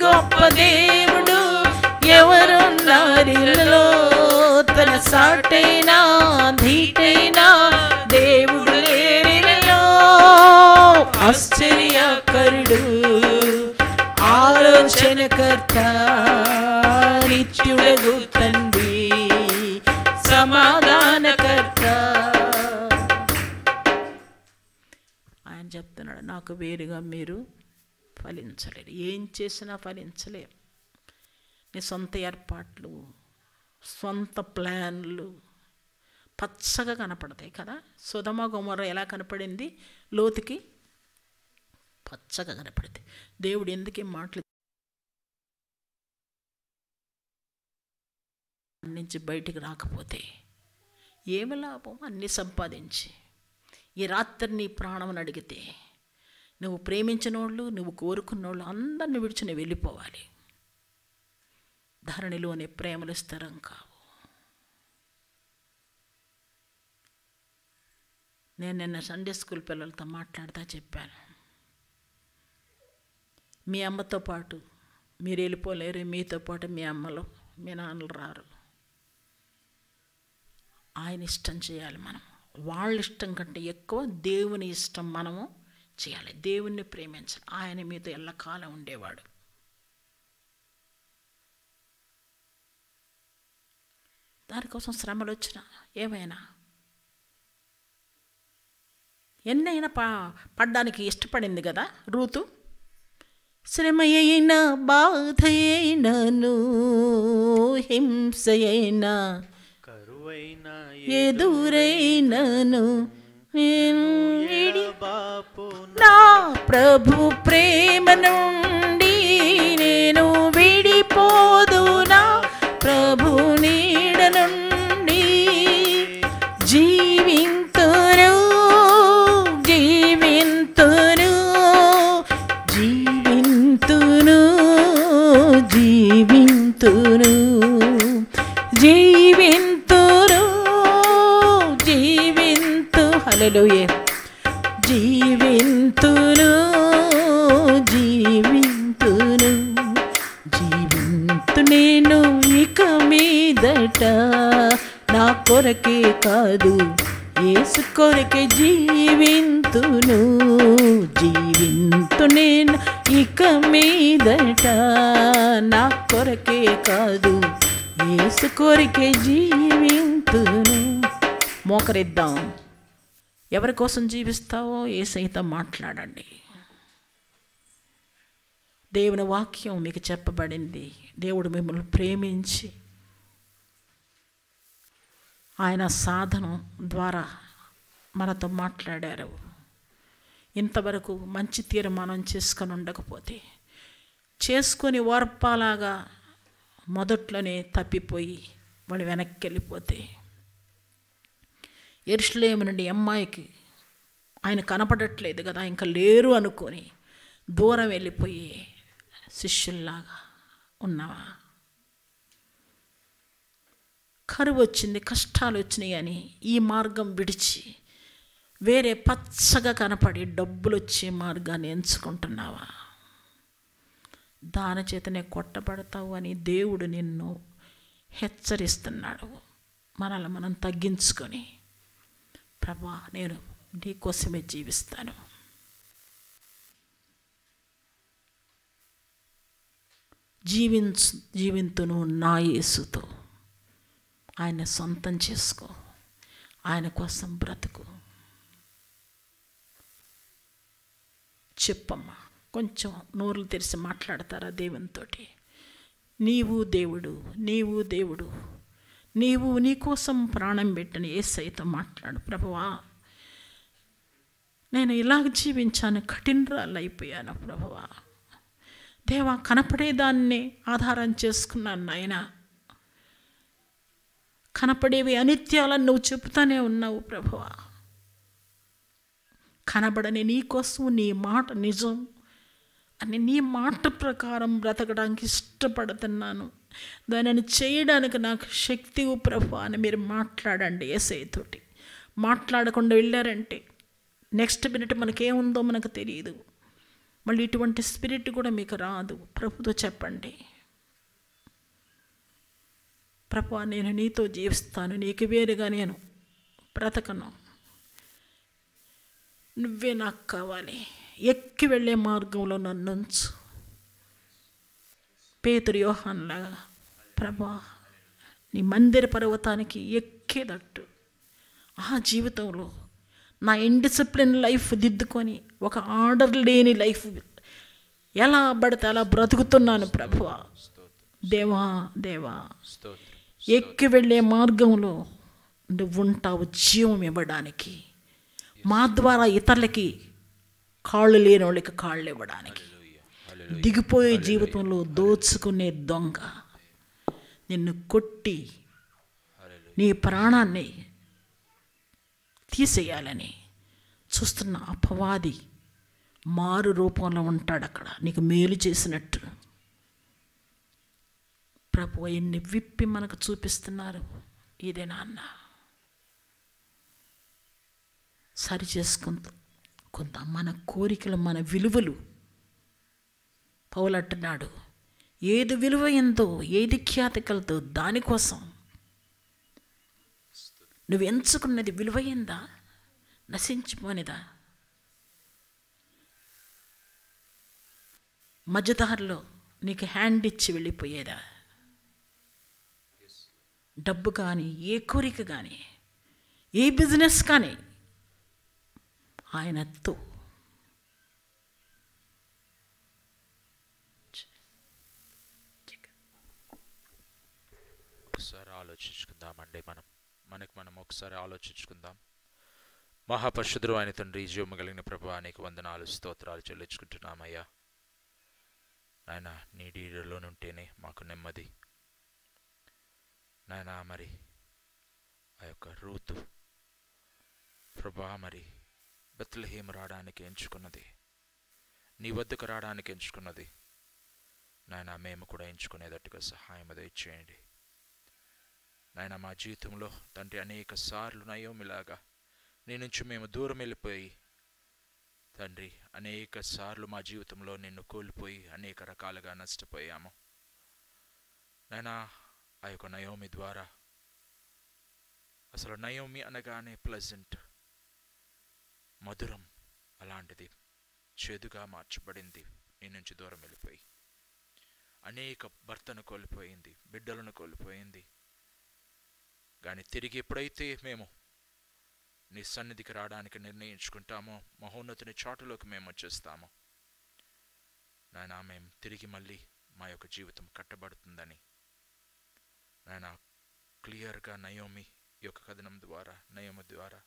గొప్ప దేవుడు ఎవరున్నారిలో? తన సాటైనా ధీటైనా దేవుడు లేరిలో. ఆశ్చర్యకరుడు, ఆలోచనకర్త, నిత్యుడగు తండ్రి, సమాధానకర్త. ఆయన చెప్తున్నాడు, నాకు వేరుగా మీరు ఫలించలేరు. ఏం చేసినా ఫలించలేరు. నీ సొంత ఏర్పాట్లు, సొంత ప్లాన్లు పచ్చగా కనపడతాయి కదా. సొదొమ గొమొర్రా ఎలా కనపడింది లోతుకి? పచ్చగా కనపడింది. దేవుడు ఎందుకేం మాటలు నుంచి బయటికి రాకపోతే ఏమి లాభం? అన్నీ సంపాదించి ఈ రాత్రి నీ ప్రాణం అడిగితే నువ్వు ప్రేమించిన వాళ్ళు, నువ్వు కోరుకున్న వాళ్ళు అందరిని విడిచి నువ్వు వెళ్ళిపోవాలి. ధరణిలోని ప్రేమలు స్థిరం కావు. నేను నిన్న సండే స్కూల్ పిల్లలతో మాట్లాడుతూ చెప్పాను, మీ అమ్మతో పాటు మీరు వెళ్ళిపోలేరు, మీతో పాటు మీ అమ్మలు మీ నాన్నలు రారు. ఆయన ఇష్టం చేయాలి మనం. వాళ్ళ ఇష్టం కంటే ఎక్కువ దేవుని ఇష్టం మనము చేయాలి. దేవుణ్ణి ప్రేమించాలి. ఆయన మీతో ఎల్లకాలం ఉండేవాడు. దానికోసం శ్రమలు వచ్చినా ఏమైనా ఎన్నైనా పడ్డానికి ఇష్టపడింది కదా రూతు. శ్రమ అయినా, బాధ అయినను, హింస అయినా, కరువైనా, ఎదురైనను నేను నా ప్రభు ప్రేమ నుండి నేను విడిపోదునా. ప్రభు నీడ నుండి జీవింతును, జీవింతును, జీవింతును, జీవింతును. హల్లెలూయా. జీవింతును జీవింతును జీవింతు నేను ఇక మీదట, నా కొరకే కాదు యేసు కొరకే జీవింతును. జీవింతు నేను ఇక మీదట, నా కొరకే కాదు యేసు కొరకే జీవింతును. మోకరిద్దాం. ఎవరి కోసం జీవిస్తావో యేసయ్యతో మాట్లాడండి. దేవుని వాక్యం మీకు చెప్పబడింది. దేవుడు మిమ్మల్ని ప్రేమించి ఆయన సాధనం ద్వారా మనతో మాట్లాడారు. ఇంతవరకు మంచి తీర్మానం చేసుకొని ఉండకపోతే, చేసుకొని ఓర్పాలాగా మొదట్లోనే తప్పిపోయి వాళ్ళు వెనక్కి వెళ్ళిపోతే, యెరూషలేము నుండి అమ్మాయికి ఆయన కనపడట్లేదు కదా, ఇంకా లేరు అనుకొని దూరం వెళ్ళిపోయి శిష్యుల్లాగా ఉన్నావా? కరువు వచ్చింది, కష్టాలు వచ్చినాయి అని ఈ మార్గం విడిచి వేరే పచ్చగా కనపడి డబ్బులు వచ్చే మార్గాన్ని ఎంచుకుంటున్నావా? దాని చేతనే కొట్టబడతావు అని దేవుడు నిన్ను హెచ్చరిస్తున్నాడు. మనల్ని మనం తగ్గించుకొని, ప్రభా నేను నీ కోసమే జీవిస్తాను, జీవింతును నా యేసుతో, ఆయన సొంతం చేసుకో, ఆయన కోసం బ్రతుకు. చెప్పమ్మా, కొంచెం నోరులు తెరిచి మాట్లాడతారా దేవునితోటి? నీవు దేవుడు, నీవు దేవుడు, నీవు నీ కోసం ప్రాణం పెట్టని యేసయ్యతో మాట్లాడు. ప్రభువా, నేను ఇలాగ జీవించాను, కఠినరాలు అయిపోయాను ప్రభువా. దేవా, కనపడేదాన్ని ఆధారం చేసుకున్నాను నాయన, కనపడేవి అనిత్యాలని నువ్వు చెబుతానే ఉన్నావు ప్రభువా. కనబడని నీ కోసం నీ మాట నిజం అని నీ మాట ప్రకారం బ్రతకడానికి ఇష్టపడుతున్నాను, దానిని చేయడానికి నాకు శక్తి ప్రభువా అని మీరు మాట్లాడండి. యేసయ్యతోటి మాట్లాడకుండా వెళ్ళారంటే నెక్స్ట్ మినిట్ మనకేముందో మనకు తెలియదు. మళ్ళీ ఇటువంటి స్పిరిట్ కూడా మీకు రాదు. ప్రభుతో చెప్పండి, ప్రభువా నేను నీతో జీవిస్తాను, నీకు వేరుగా నేను బ్రతకను, నువ్వే నాకు కావాలి, ఎక్కి వెళ్ళే మార్గంలో నన్ను ఉంచు. పేతురు యోహానులాగా ప్రభువా నీ మందిర పర్వతానికి ఎక్కేటట్టు ఆ జీవితంలో నా ఇండిసిప్లిన్ లైఫ్ దిద్దుకొని ఒక ఆర్డర్ లేని లైఫ్ ఎలా పడితే అలా బ్రతుకుతున్నాను ప్రభువా. దేవా దేవా, ఎక్కి వెళ్ళే మార్గంలో నువ్వు ఉంటావు జీవం ఇవ్వడానికి, మా ద్వారా ఇతరులకి కాళ్ళు లేని వాళ్ళకి కాళ్ళు ఇవ్వడానికి. దిగిపోయే జీవితంలో దోచుకునే దొంగ నిన్ను కొట్టి నీ ప్రాణాన్ని తీసేయాలని చూస్తున్న అపవాది మారు రూపంలో ఉంటాడు అక్కడ నీకు మేలు చేసినట్టు. ప్రభు ఎన్ని విప్పి మనకు చూపిస్తున్నారు. ఇదే నాన్న సరి చేసుకుందా మన కోరికలు, మన విలువలు. పౌలు అంటున్నాడు, ఏది విలువ ఎంతో, ఏది ఖ్యాతి కలదో దానికోసం నువ్వు ఎంచుకున్నది విలువైందా, నశించిపోనిదా? మధ్యదారిలో నీకు హ్యాండ్ ఇచ్చి వెళ్ళిపోయేదా? డబ్బు కానీ, ఏ కోరిక కానీ, ఏ బిజినెస్ కానీ ఆయనతో ఒకసారి ఆలోచించుకుందామండి. మనం ఒకసారి ఆలోచించుకుందాం. మహాపరిశుద్ధుడు అయిన తండ్రి, జీవము కలిగిన ప్రభువా, నీకు వందనాలు స్తోత్రాలు చెల్లించుకుంటున్నామయ్యా. నాయన నీ నీడలోనుంటేనే మాకు నెమ్మది. నాయన మరి ఆ యొక్క రూతు ప్రభువా మరి బెత్లెహేము రావడానికి ఎంచుకున్నది, నీ వద్దకు రావడానికి ఎంచుకున్నది. నాయన మేము కూడా ఎంచుకునేటట్టుగా సహాయం దయచేయండి. నాయన మా జీవితంలో తండ్రి అనేక సార్లు నయోమిలాగా నీ నుంచి మేము దూరం వెళ్ళిపోయి తండ్రి అనేక సార్లు మా జీవితంలో నిన్ను కోల్పోయి అనేక రకాలుగా నష్టపోయాము నాయనా. ఆ యొక్క నయోమి ద్వారా, అసలు నయోమి అనగానే ప్లెజెంట్, మధురం, అలాంటిది చేదుగా మార్చబడింది. నీ నుంచి దూరం వెళ్ళిపోయి అనేక భర్తను కోల్పోయింది, బిడ్డలను కోల్పోయింది. కానీ తిరిగి ఎప్పుడైతే మేము నీ సన్నిధికి రావడానికి నిర్ణయించుకుంటామో, మహోన్నతుని చాటులోకి మేము వచ్చేస్తామో నాయనా, మేము తిరిగి మళ్ళీ మా యొక్క జీవితం కట్టబడుతుందని నాయనా క్లియర్గా నయోమి యొక్క కథనం ద్వారా, నయోమి ద్వారా,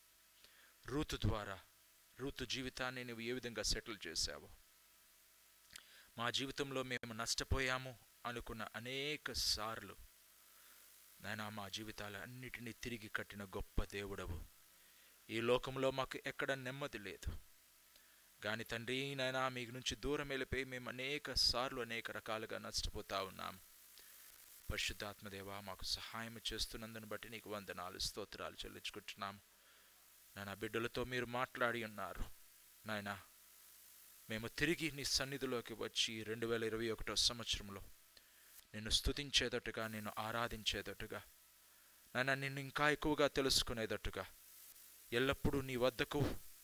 రూతు జీవితాన్ని నువ్వు ఏ విధంగా సెటిల్ చేశావో, మా జీవితంలో మేము నష్టపోయాము అనుకున్న అనేక సార్లు నాయనా మా జీవితాలు అన్నిటినీ తిరిగి కట్టిన గొప్ప దేవుడవు. ఈ లోకంలో మాకు ఎక్కడ నెమ్మది లేదు కానీ తండ్రి నాయనా, మీ నుంచి దూరం వెళ్ళిపోయి మేము అనేక సార్లు అనేక రకాలుగా నష్టపోతా ఉన్నాము. పరిశుద్ధాత్మదేవా, మాకు సహాయం చేస్తున్నందును బట్టి నీకు వందనాలు, స్తోత్రాలు చెల్లించుకుంటున్నాము. నాయనా, బిడ్డలతో మీరు మాట్లాడి ఉన్నారు నాయనా. మేము తిరిగి నీ సన్నిధిలోకి వచ్చి 2021 సంవత్సరంలో నిన్ను స్తుతించేటట్టుగా, నిన్ను ఆరాధించేటట్టుగా నాయనా, నిన్ను ఇంకా ఎక్కువగా తెలుసుకునేటట్టుగా, ఎల్లప్పుడూ నీ వద్దకు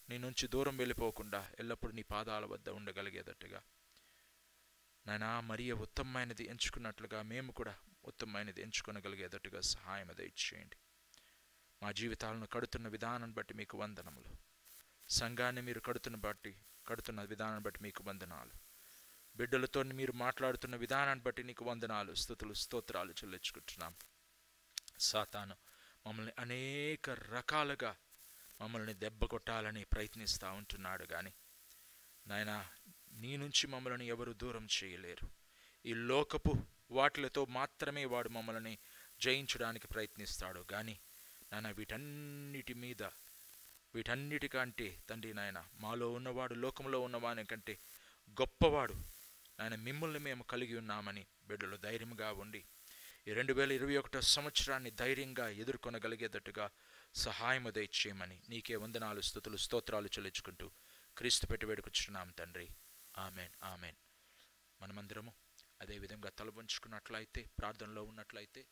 నీ నుంచి దూరం వెళ్ళిపోకుండా ఎల్లప్పుడూ నీ పాదాల వద్ద ఉండగలిగేటట్టుగా నాయనా, మరియ ఉత్తమమైనది ఎంచుకున్నట్లుగా మేము కూడా ఉత్తమమైనది ఎంచుకొనగలిగేటట్టుగా సహాయం దయచేయండి. మా జీవితాలను కడుతున్న విధానాన్ని బట్టి మీకు వందనములు. సంఘాన్ని మీరు కడుతున్న విధానాన్ని బట్టి మీకు వందనాలు. బిడ్డలతో మీరు మాట్లాడుతున్న విధానాన్ని బట్టి నీకు వందనాలు, స్తుతులు, స్తోత్రాలు చెల్లించుకుంటున్నాం. సాతాను మమ్మల్ని అనేక రకాలుగా మమ్మల్ని దెబ్బ కొట్టాలని ప్రయత్నిస్తూ ఉంటున్నాడు కానీ నాయనా, నీ నుంచి మమ్మల్ని ఎవరు దూరం చేయలేరు. ఈ లోకపు వాటిలతో మాత్రమే వాడు మమ్మల్ని జయించడానికి ప్రయత్నిస్తాడు కానీ నాయన, వీటన్నిటికంటే తండ్రి నాయన, మాలో ఉన్నవాడు లోకంలో ఉన్నవాని కంటే గొప్పవాడు నాయన, మిమ్మల్ని మేము కలిగి ఉన్నామని బిడ్డలు ధైర్యంగా ఉండి ఈ 2021 సంవత్సరాన్ని ధైర్యంగా ఎదుర్కొనగలిగేటట్టుగా సహాయము దయచేయమని నీకే వందనాలు, స్తుతులు, స్తోత్రాలు చెల్లించుకుంటూ క్రీస్తు పెట్టి వేడుకొచ్చున్నాం తండ్రి. Amen, amen. మనమందరము అదేవిధంగా తల వంచుకున్నట్లయితే, ప్రార్థనలో ఉన్నట్లయితే